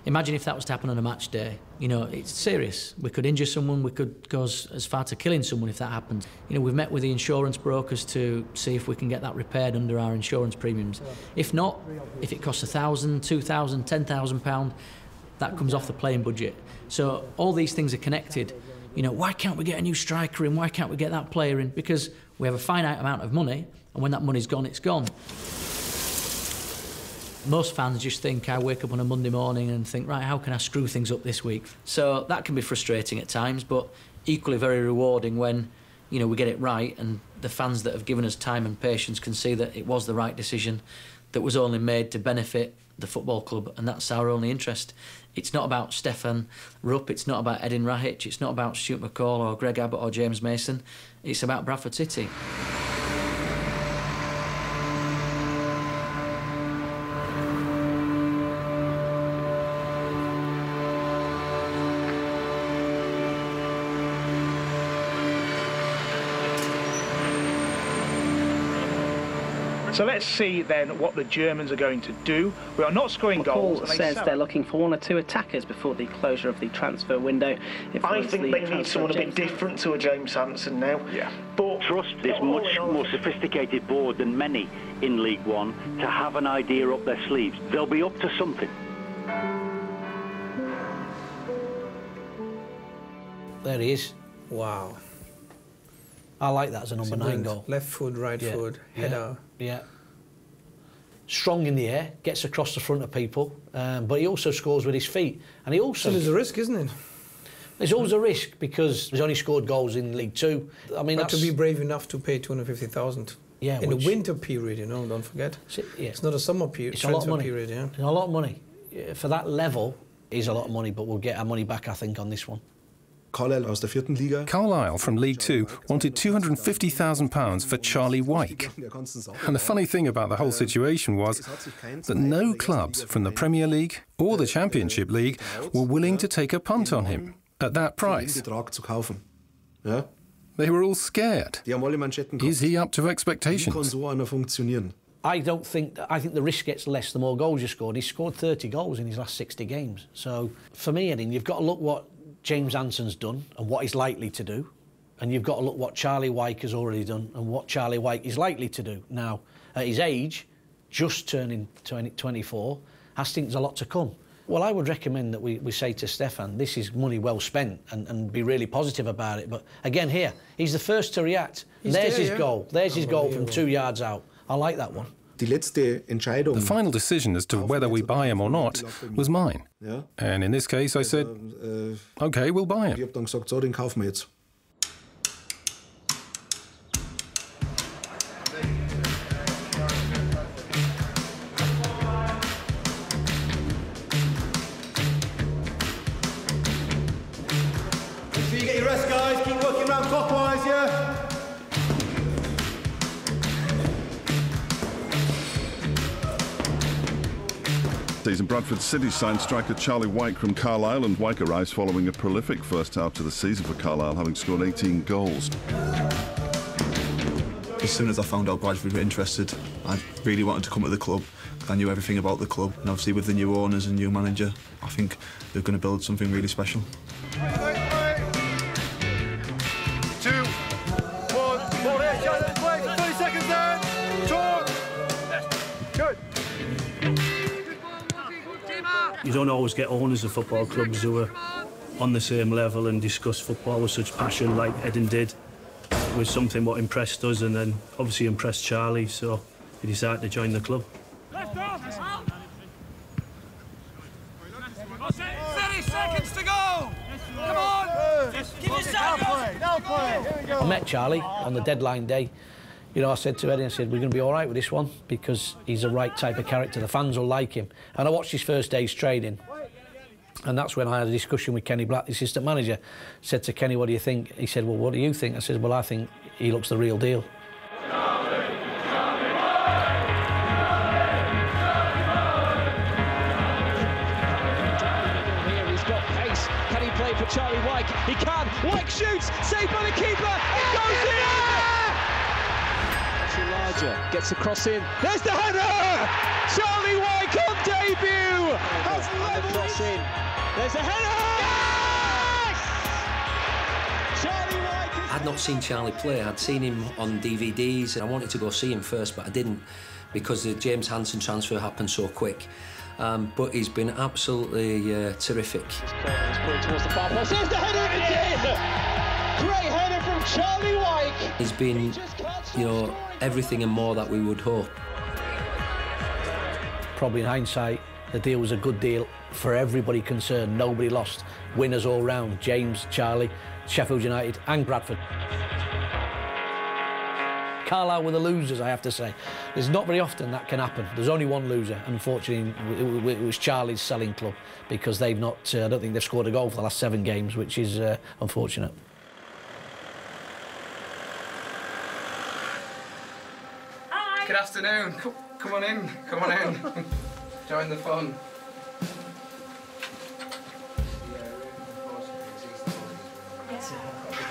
Imagine if that was to happen on a match day. You know, it's serious. We could injure someone, we could go as far to killing someone if that happened. You know, we've met with the insurance brokers to see if we can get that repaired under our insurance premiums. If not, if it costs £1,000, £2,000, £10,000, that comes off the playing budget. So all these things are connected. You know, why can't we get a new striker in? Why can't we get that player in? Because we have a finite amount of money, and when that money's gone, it's gone. Most fans just think, I wake up on a Monday morning and think, right, how can I screw things up this week? So that can be frustrating at times, but equally very rewarding when, you know, we get it right and the fans that have given us time and patience can see that it was the right decision that was only made to benefit the football club, and that's our only interest. It's not about Stefan Rupp, it's not about Edin Rahic, it's not about Stuart McCall or Greg Abbott or James Mason. It's about Bradford City. So let's see then what the Germans are going to do. We are not scoring goals. McCall says they're looking for 1 or 2 attackers before the closure of the transfer window. I think they need someone a bit different to a James Hansen now. Yeah. But trust this much more sophisticated board than many in League One to have an idea up their sleeves. They'll be up to something. There he is. Wow. I like that as a number 9 goal. Left foot, right foot, header. Yeah. Strong in the air, gets across the front of people, but he also scores with his feet. And he also... So there's a risk, isn't it? There's always a risk because he's only scored goals in League Two. I mean, but to be brave enough to pay 250,000 in the winter period, you know, don't forget. It's not a summer period. It's a lot of money. Period, yeah. It's a lot of money. For that level, is a lot of money, but we'll get our money back, I think, on this one. Carlisle from League Two wanted £250,000 for Charlie Wyke. And the funny thing about the whole situation was that no clubs from the Premier League or the Championship League were willing to take a punt on him at that price. They were all scared. Is he up to expectations? I think the risk gets less the more goals you scored. He's scored 30 goals in his last 60 games. So for me, Edin, you've got to look what James Hansen's done and what he's likely to do, and you've got to look what Charlie Wyke has already done and what Charlie Wyke is likely to do. Now, at his age, just turning 24, I think there's a lot to come. Well, I would recommend that we say to Stefan, this is money well spent, and be really positive about it. But again, here, he's the first to react. There's his goal. There's his goal from 2 yards out. I like that one. The final decision as to whether we buy him or not was mine. And in this case, I said, OK, we'll buy him. Make sure you get your rest, guys. Keep working round clockwise, yeah? Season, Bradford City signed striker Charlie Wyke from Carlisle, and Wyke arrives following a prolific first half to the season for Carlisle, having scored 18 goals. As soon as I found out Bradford were interested, I really wanted to come to the club. I knew everything about the club, and obviously with the new owners and new manager, I think they're going to build something really special. 2, 1, 30 seconds then. Talk. Good. You don't always get owners of football clubs who are on the same level and discuss football with such passion like Edin did. It was something what impressed us and then obviously impressed Charlie, so he decided to join the club. 30 seconds to go! Come on! Give yourself I met Charlie on the deadline day. You know, I said to Edin, I said, we're going to be all right with this one because he's the right type of character. The fans will like him. And I watched his first day's training. And that's when I had a discussion with Kenny Black, the assistant manager. Said to Kenny, what do you think? He said, well, what do you think? I said, well, I think he looks the real deal. For Charlie Wyke, he can. Wyke shoots, saved by the keeper. It goes in. Actually, larger gets a cross in. There's the header. Charlie Wyke on debut has leveled the cross in. There's the header. Yes! Charlie Wyke. I'd not seen Charlie play. I'd seen him on DVDs, and I wanted to go see him first, but I didn't because the James Hansen transfer happened so quick. But he's been absolutely terrific. He's putting towards the far post. There's the header again! Great header from Charlie Wyke. He's been, you know, everything and more that we would hope. Probably in hindsight, the deal was a good deal for everybody concerned. Nobody lost. Winners all round. James, Charlie, Sheffield United and Bradford. Carlisle were the losers, I have to say. There's not very often that can happen. There's only one loser. Unfortunately, it was Charlie's selling club because they've not, I don't think they've scored a goal for the last 7 games, which is unfortunate. Hi. Good afternoon. Come on in. Come on in. Join the fun.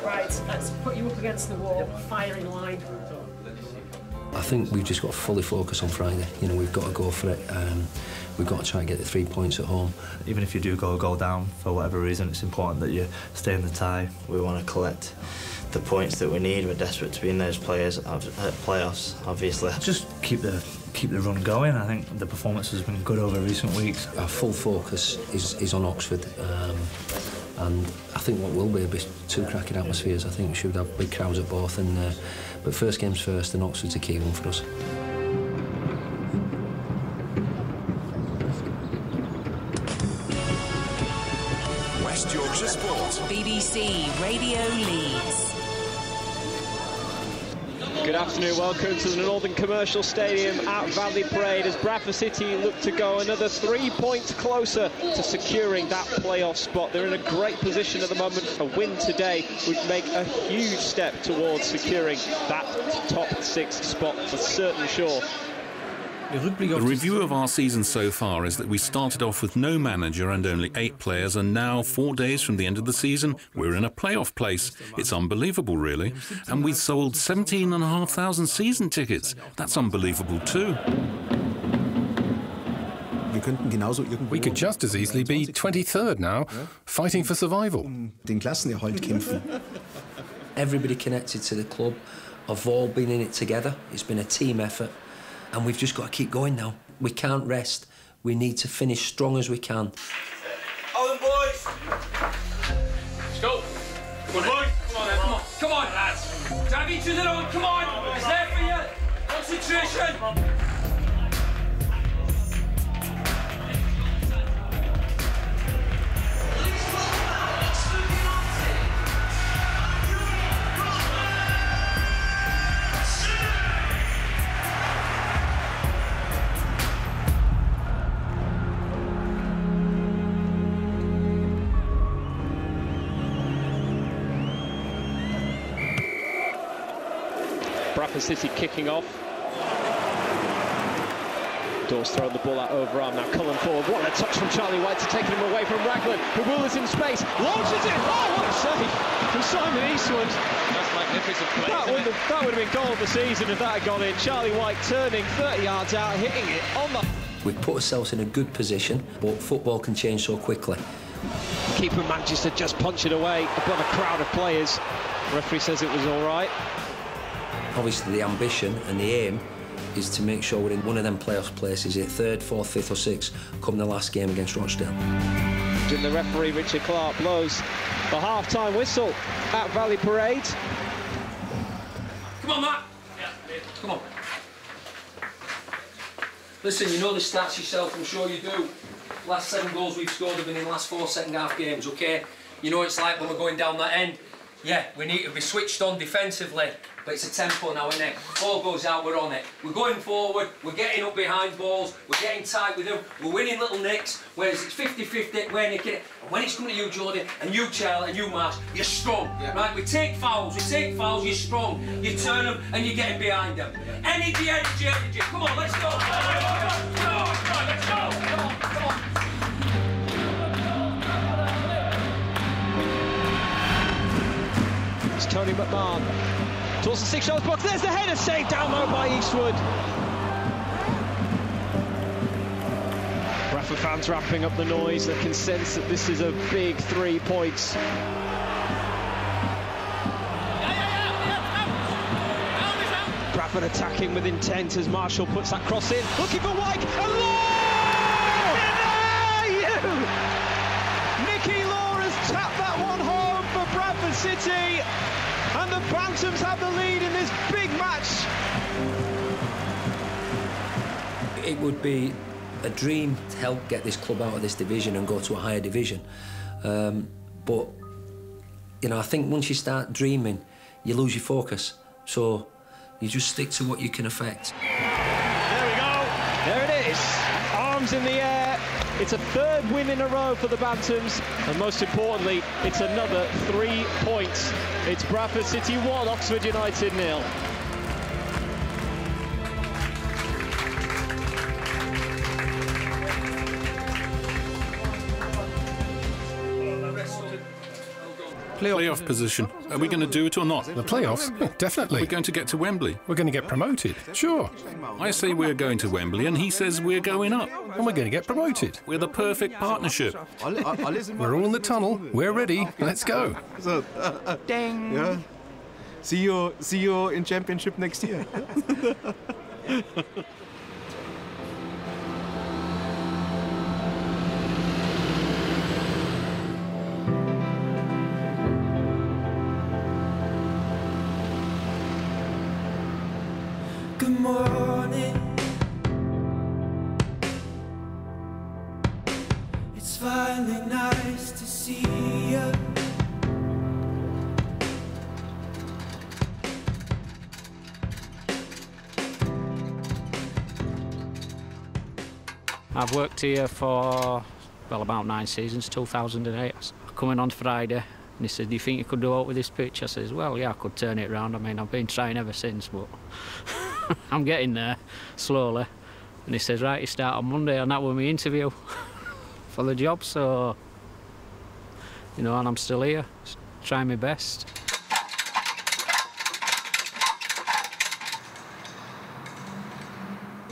Right, let's put you up against the wall, firing line. I think we've just got to fully focus on Friday. You know, we've got to go for it. We've got to try and get the 3 points at home. Even if you do go a goal down for whatever reason, it's important that you stay in the tie. We want to collect the points that we need. We're desperate to be in those playoffs, obviously. Just keep the run going. I think the performance has been good over recent weeks. Our full focus is on Oxford. And I think what will be 2 cracking atmospheres. I think we should have big crowds at both. But first game's first, and Oxford's a key one for us. West Yorkshire Sport. BBC Radio Leeds. Good afternoon, welcome to the Northern Commercial Stadium at Valley Parade as Bradford City look to go another 3 points closer to securing that playoff spot. They're in a great position at the moment. A win today would make a huge step towards securing that top 6 spot for certain sure. The review of our season so far is that we started off with no manager and only 8 players, and now, 4 days from the end of the season, we're in a playoff place. It's unbelievable, really. And we've sold 17,500 season tickets. That's unbelievable too. We could just as easily be 23rd now, fighting for survival. Everybody connected to the club have all been in it together. It's been a team effort. And we've just got to keep going now. We can't rest. We need to finish strong as we can. Hold them, boys! Let's go. Come on, boys. Come on, come on. Come on, lads. Drive each other on. Come on. It's there for you. Concentration. Bradford City kicking off. Dawes throwing the ball out overarm, now Cullen forward. What a touch from Charlie Wyke to taking him away from Raglan, who Will in space, launches it. Oh, what a save from Simon Eastwood. That's magnificent play. That would have been goal of the season if that had gone in. Charlie Wyke turning 30 yards out, hitting it on the... We've put ourselves in a good position, but football can change so quickly. The keeper manages to just punch it away above a crowd of players. The referee says it was all right. Obviously, the ambition and the aim is to make sure we're in one of them playoff places, at 3rd, 4th, 5th or 6th, come the last game against Rochdale. And the referee, Richard Clark, blows the half-time whistle at Valley Parade. Come on, Matt. Yeah, come on. Listen, you know the stats yourself, I'm sure you do. Last 7 goals we've scored have been in the last 4 second-half games, OK? You know it's like when we're going down that end. Yeah, we need to be switched on defensively, but it's a tempo now, isn't it? Ball goes out, we're on it. We're going forward, we're getting up behind balls, we're getting tight with them, we're winning little nicks, whereas it's 50-50, we're nicking it. And when it's coming to you, Jordan, and you, Charlie, and you, Marsh, you're strong, right? We take fouls, you're strong. You turn them, and you're getting behind them. Energy, energy, energy. Come on, let's go. Come on, let's go. Come on, come on. It's Tony McMahon towards the 6 yards box. There's the header, saved down low by Eastwood. Bradford fans ramping up the noise. They can sense that this is a big 3 points. Bradford attacking with intent as Marshall puts that cross in, looking for Wyke, and Law! Nicky Law has tapped that one home for Bradford City, and the Bantams have the lead in this big match. It would be a dream to help get this club out of this division and go to a higher division. But, you know, I think once you start dreaming, you lose your focus. So you just stick to what you can affect. There we go. There it is. Arms in the air. It's a third win in a row for the Bantams. And most importantly, it's another 3 points. It's Bradford City 1, Oxford United 0. Playoff position. Are we going to do it or not? The playoffs? Definitely. We're going to get to Wembley. We're going to get promoted. Sure. I say we're going to Wembley and he says we're going up. And we're going to get promoted. We're the perfect partnership. We're all in the tunnel. We're ready. Let's go. Ding. Yeah. See you in Championship next year. Good morning. It's finally nice to see you. I've worked here for, well, about 9 seasons, 2008. I come in on Friday and he said, do you think you could do out with this pitch? I says, well, yeah, I could turn it around. I mean, I've been trying ever since, but I'm getting there slowly. And he says, right, you start on Monday, and that was my interview for the job, so, you know, and I'm still here, trying my best.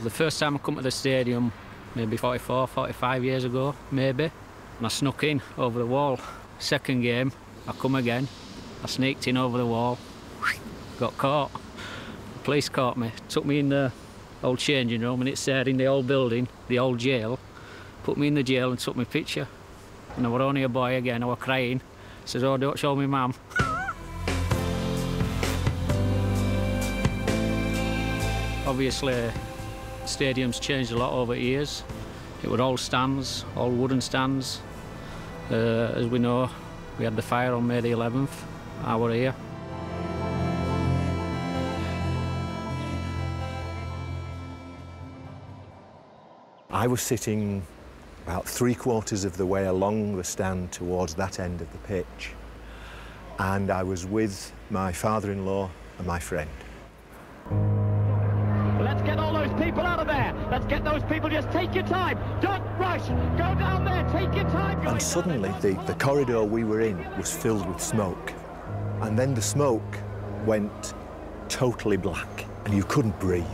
The first time I come to the stadium, maybe 44, 45 years ago, maybe, and I snuck in over the wall. Second game, I come again, I sneaked in over the wall, got caught. The police caught me, took me in the old changing room, and it's there in the old building, the old jail, put me in the jail and took my picture. And I was only a boy again, I was crying. Says, oh, don't show me mum. Obviously, the stadium's changed a lot over the years. It was all stands, all wooden stands. As we know, we had the fire on May the 11th. I were here. I was sitting about 3/4 of the way along the stand towards that end of the pitch, and I was with my father-in-law and my friend. Let's get all those people out of there. Let's get those people. Just take your time. Don't rush. Go down there. Take your time. And suddenly, the corridor we were in was filled with smoke. And then the smoke went totally black, and you couldn't breathe.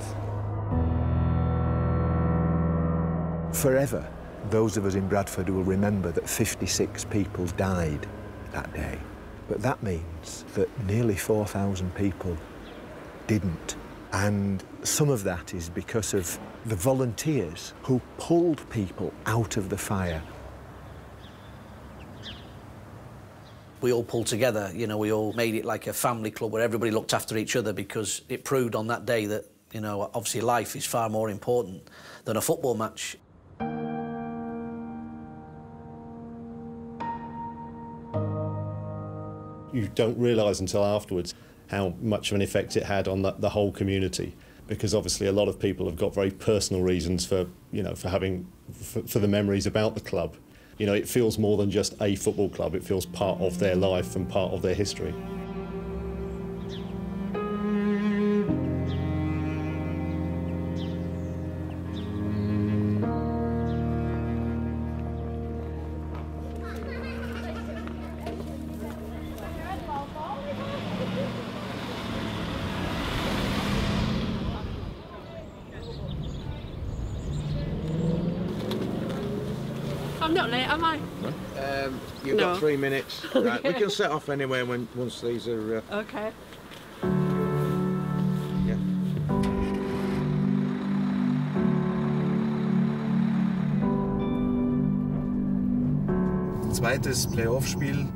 Forever, those of us in Bradford will remember that 56 people died that day. But that means that nearly 4,000 people didn't. And some of that is because of the volunteers who pulled people out of the fire. We all pulled together, you know, we all made it like a family club where everybody looked after each other, because it proved on that day that, you know, obviously life is far more important than a football match. You don't realise until afterwards how much of an effect it had on the whole community, because obviously a lot of people have got very personal reasons for, you know, for the memories about the club. You know, it feels more than just a football club, it feels part of their life and part of their history. I'm not late, am I? You've No. got 3 minutes. Right, we can set off anyway once these are... Okay.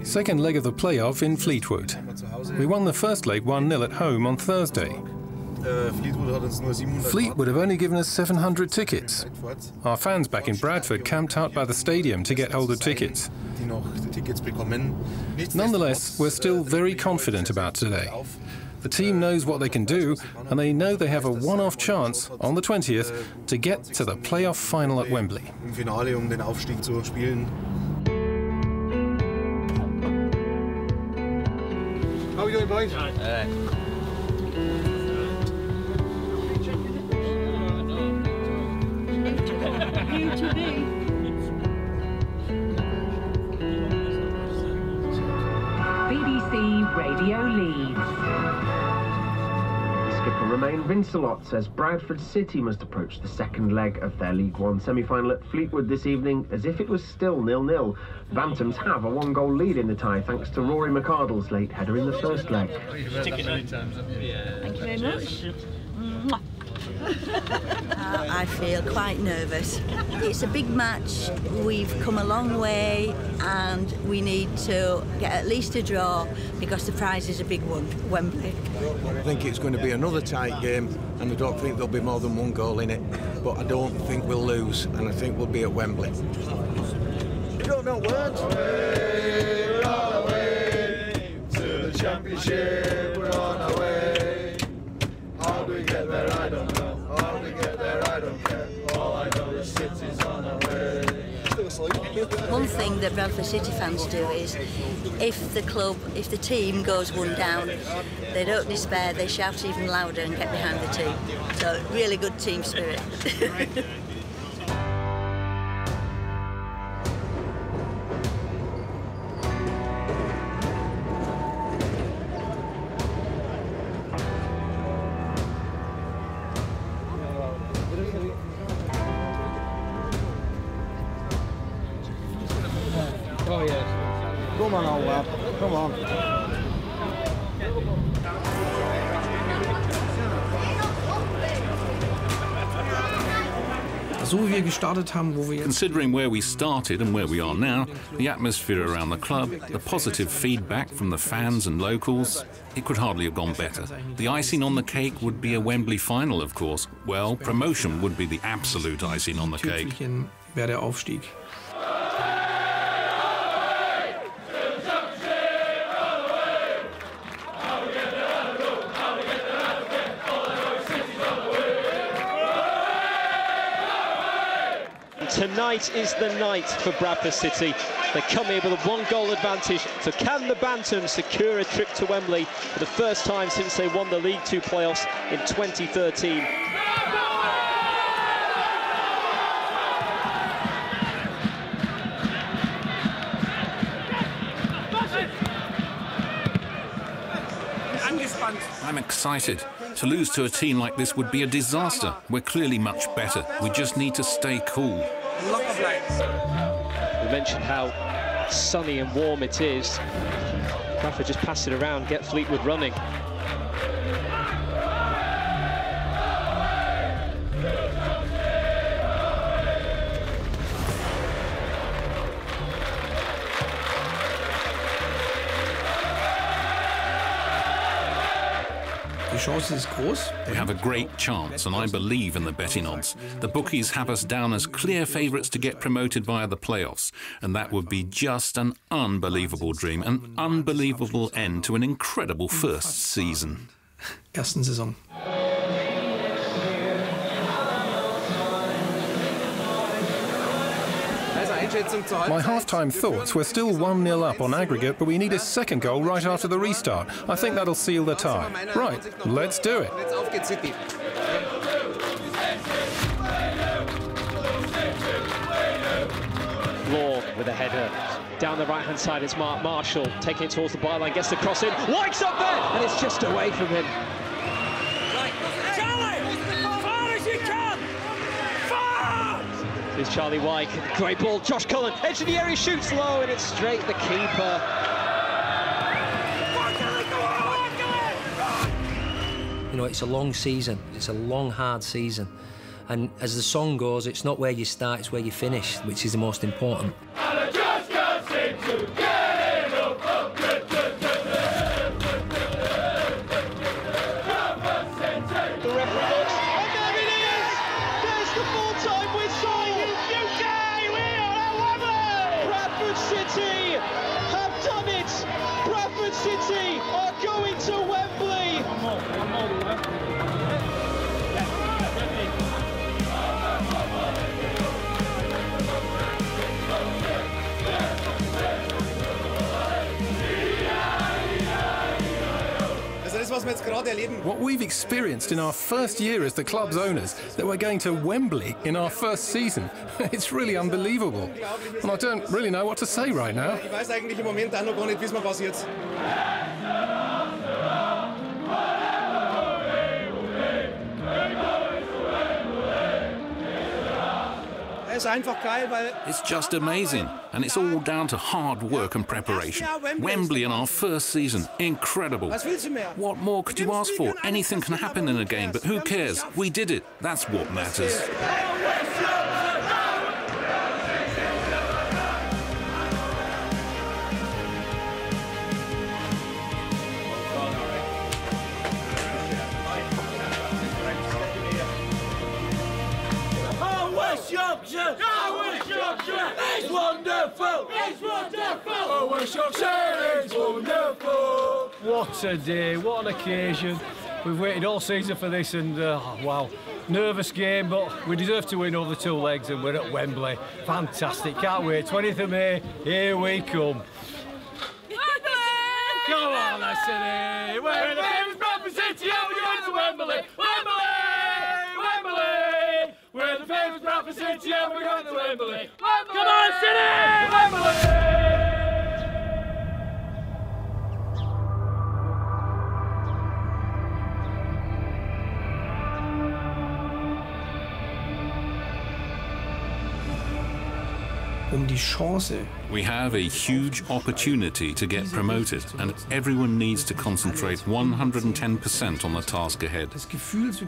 Second leg of the playoff in Fleetwood. We won the first leg 1-0 at home on Thursday. Fleetwood have only given us 700 tickets. Our fans back in Bradford camped out by the stadium to get hold of tickets. Nonetheless, we're still very confident about today. The team knows what they can do, and they know they have a one-off chance on the 20th to get to the playoff final at Wembley. How are we doing, boys? BBC Radio Leeds. Skipper Romain Vincelot says Bradford City must approach the second leg of their League One semi-final at Fleetwood this evening as if it was still 0-0. Bantams have a one-goal lead in the tie thanks to Rory McArdle's late header in the first leg. Thank you very much. I feel quite nervous. It's a big match. We've come a long way and we need to get at least a draw because the prize is a big one, Wembley. I think it's going to be another tight game and I don't think there'll be more than one goal in it, but I don't think we'll lose and I think we'll be at Wembley. You don't know words? We're on our way to the championship, we're on our way. How do we get there? I don't know. How do we get there? I don't care. All I know is City's on our way. One thing that Bradford City fans do is if the team goes one down, they don't despair, they shout even louder and get behind the team. So really good team spirit. Oh yes. Come on, old lad. Come on. Considering where we started and where we are now, the atmosphere around the club, the positive feedback from the fans and locals, it could hardly have gone better. The icing on the cake would be a Wembley final, of course. Well, promotion would be the absolute icing on the cake. Wäre der Aufstieg. Tonight is the night for Bradford City. They come here with a one-goal advantage. So can the Bantams secure a trip to Wembley for the first time since they won the League Two playoffs in 2013? I'm excited. To lose to a team like this would be a disaster. We're clearly much better. We just need to stay cool. We mentioned how sunny and warm it is. Bradford just pass it around, get Fleetwood running. We have a great chance, and I believe in the betting odds. The bookies have us down as clear favourites to get promoted via the playoffs, and that would be just an unbelievable dream, an unbelievable end to an incredible first season. My half-time thoughts were still 1-0 up on aggregate, but we need a second goal right after the restart. I think that'll seal the tie. Right, let's do it. Law with a header. Down the right-hand side, it's Mark Marshall taking it towards the byline, gets the cross in. White's up there, and it's just away from him. Here's Charlie White, great ball, Josh Cullen, edge of the area, shoots low, and it's straight the keeper. You know, it's a long season, it's a long, hard season. And as the song goes, it's not where you start, it's where you finish, which is the most important. City are going to Wembley. What we've experienced in our first year as the club's owners, that we're going to Wembley in our first season, it's really unbelievable. And I don't really know what to say right now. It's just amazing, and it's all down to hard work and preparation. Wembley in our first season, incredible. What more could you ask for? Anything can happen in a game, but who cares? We did it. That's what matters. Yorkshire! It's wonderful! It's wonderful! Oh, West Yorkshire is wonderful! What a day, what an occasion. We've waited all season for this and, wow, nervous game, but we deserve to win over 2 legs and we're at Wembley. Fantastic, can't wait. 20th of May, here we come. Come on, I said, we're the famous Bradford City and we're going to Wembley! Wembley! Wembley! We're the famous Bradford City and we're going to Wembley! Wembley! Come on, City! Wembley! We have a huge opportunity to get promoted, and everyone needs to concentrate 110% on the task ahead.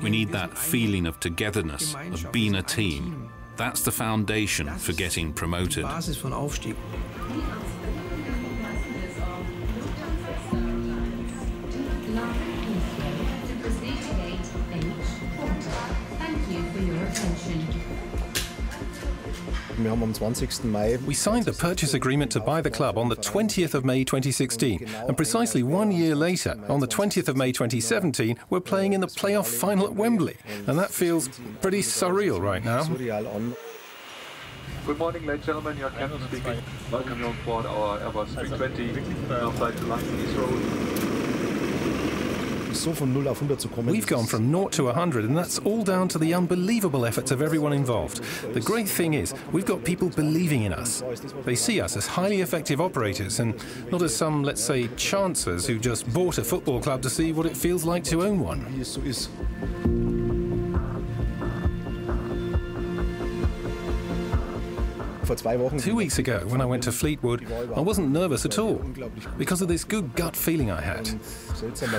We need that feeling of togetherness, of being a team. That's the foundation for getting promoted. We signed the purchase agreement to buy the club on the 20th of May 2016, and precisely 1 year later, on the 20th of May 2017, we're playing in the playoff final at Wembley, and that feels pretty surreal right now. Good morning, ladies and gentlemen, your captain speaking. Welcome you on board our Airbus 320, now flight to London Heathrow. We've gone from 0 to 100, and that's all down to the unbelievable efforts of everyone involved. The great thing is, we've got people believing in us. They see us as highly effective operators and not as some, let's say, chancers who just bought a football club to see what it feels like to own one. 2 weeks ago, when I went to Fleetwood, I wasn't nervous at all, because of this good gut feeling I had.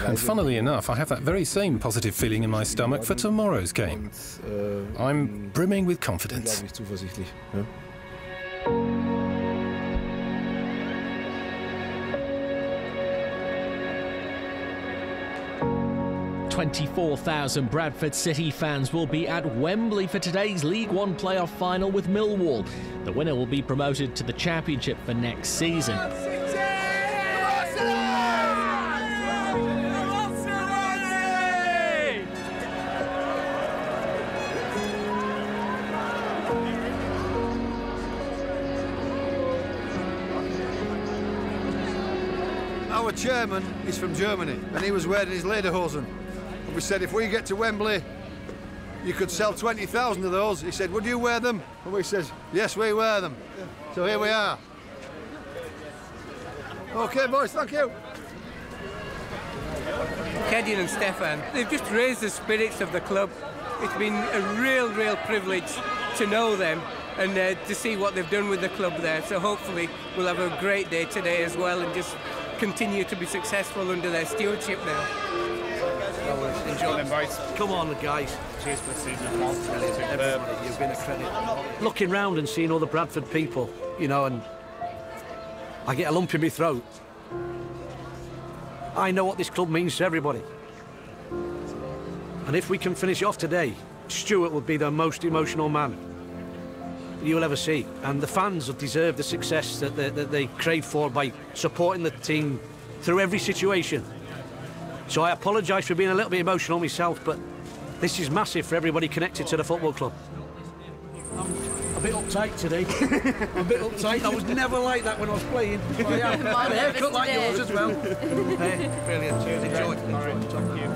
And funnily enough, I have that very same positive feeling in my stomach for tomorrow's game. I'm brimming with confidence. 24,000 Bradford City fans will be at Wembley for today's League One playoff final with Millwall. The winner will be promoted to the Championship for next season. Our chairman is from Germany and he was wearing his lederhosen. And we said if we get to Wembley, you could sell 20,000 of those. He said, would you wear them? And we said, yes, we wear them. So here we are. OK, boys, thank you. Kedin and Stefan, they've just raised the spirits of the club. It's been a real privilege to know them and to see what they've done with the club there. So hopefully we'll have a great day today as well and just continue to be successful under their stewardship now. Enjoy them, boys. Come on, guys. Cheers for the season. Everybody, you've been a credit. Looking round and seeing all the Bradford people, you know, and I get a lump in my throat. I know what this club means to everybody. And if we can finish off today, Stuart will be the most emotional man you'll ever see. And the fans have deserved the success that they crave for by supporting the team through every situation. So I apologise for being a little bit emotional myself, but this is massive for everybody connected to the football club. I'm a bit uptight today. I'm a bit uptight. I was never like that when I was playing. I am. My haircut like yours as well. Brilliant. Cheers. Enjoy. Thank you.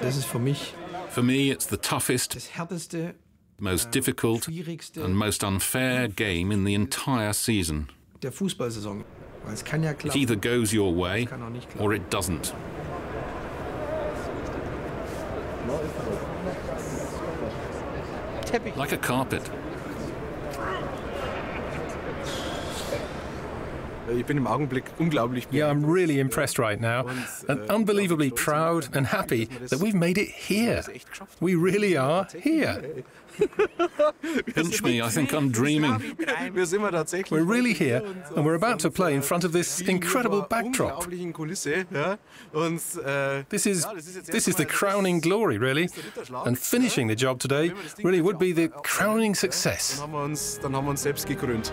Das ist für mich. For me, it's the toughest, most difficult and most unfair game in the entire season. Der Fußballsaison. Es kann ja It klappen. either goes your way or it doesn't. Like a carpet. Ich bin im Augenblick unglaublich. Yeah, I'm really impressed right now and unbelievably proud and happy that we've made it here. We really are here. Pinch me, I think I'm dreaming. We're really here and we're about to play in front of this incredible backdrop. This is the crowning glory, really. And finishing the job today really would be the crowning success. Dann haben wir uns selbst gekrönt.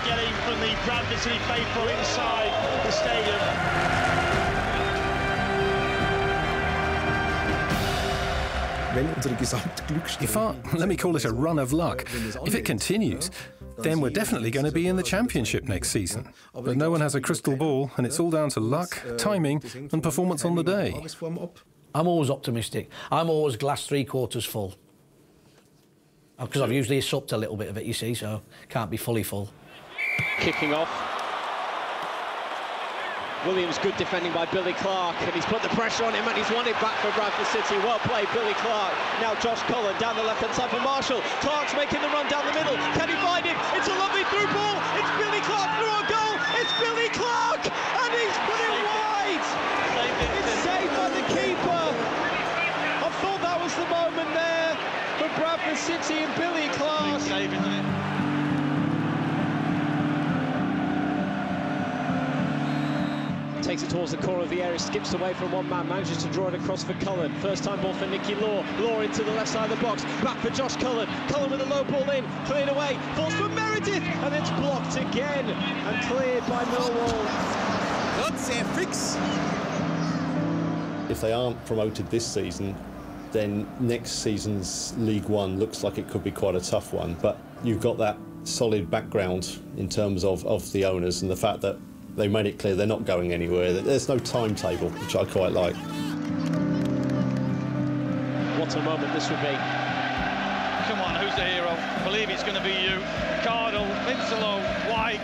Getting from the Bradford City faithful inside the stadium. If our, let me call it a run of luck, if it continues, then we're definitely going to be in the Championship next season. But no one has a crystal ball, and it's all down to luck, timing, and performance on the day. I'm always optimistic. I'm always glass three-quarters full. Because I've usually supped a little bit of it, you see, so can't be fully full. Kicking off. Williams, good defending by Billy Clark, and he's put the pressure on him and he's won it back for Bradford City. Well played, Billy Clark. Now Josh Cullen down the left-hand side for Marshall. Clark's making the run down the middle. Can he find it? It's a lovely through ball. It's Billy Clark through a goal. It's Billy Clark, and he's put it wide. It's saved by the keeper. I thought that was the moment there for Bradford City and Billy Clark. Saving it. Takes it towards the core of the area, skips away from one man, manages to draw it across for Cullen. First time ball for Nicky Law. Law into the left side of the box, back for Josh Cullen. Cullen with a low ball in, cleared away, falls for Meredith, and it's blocked again and cleared by Millwall. That's a fix. If they aren't promoted this season, then next season's League One looks like it could be quite a tough one. But you've got that solid background in terms of the owners and the fact that They made it clear they're not going anywhere. There's no timetable, which I quite like. What a moment this would be. Come on, who's the hero? I believe it's going to be you. Cardle, Winslow, White,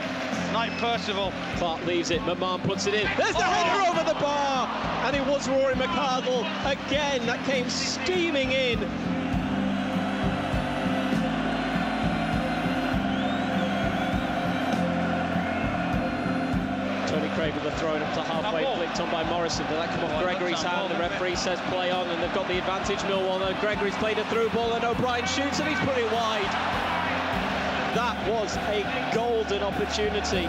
Knight Percival. Clark leaves it, Maman puts it in. There's the header over the bar! And it was Rory McArdle again that came steaming in. Tony Craig with a throw up to halfway, flicked on by Morrison. Did that come off Gregory's hand? The referee says play on, and they've got the advantage, Millwall. And Gregory's played a through ball, and O'Brien shoots, and he's put it wide. That was a golden opportunity.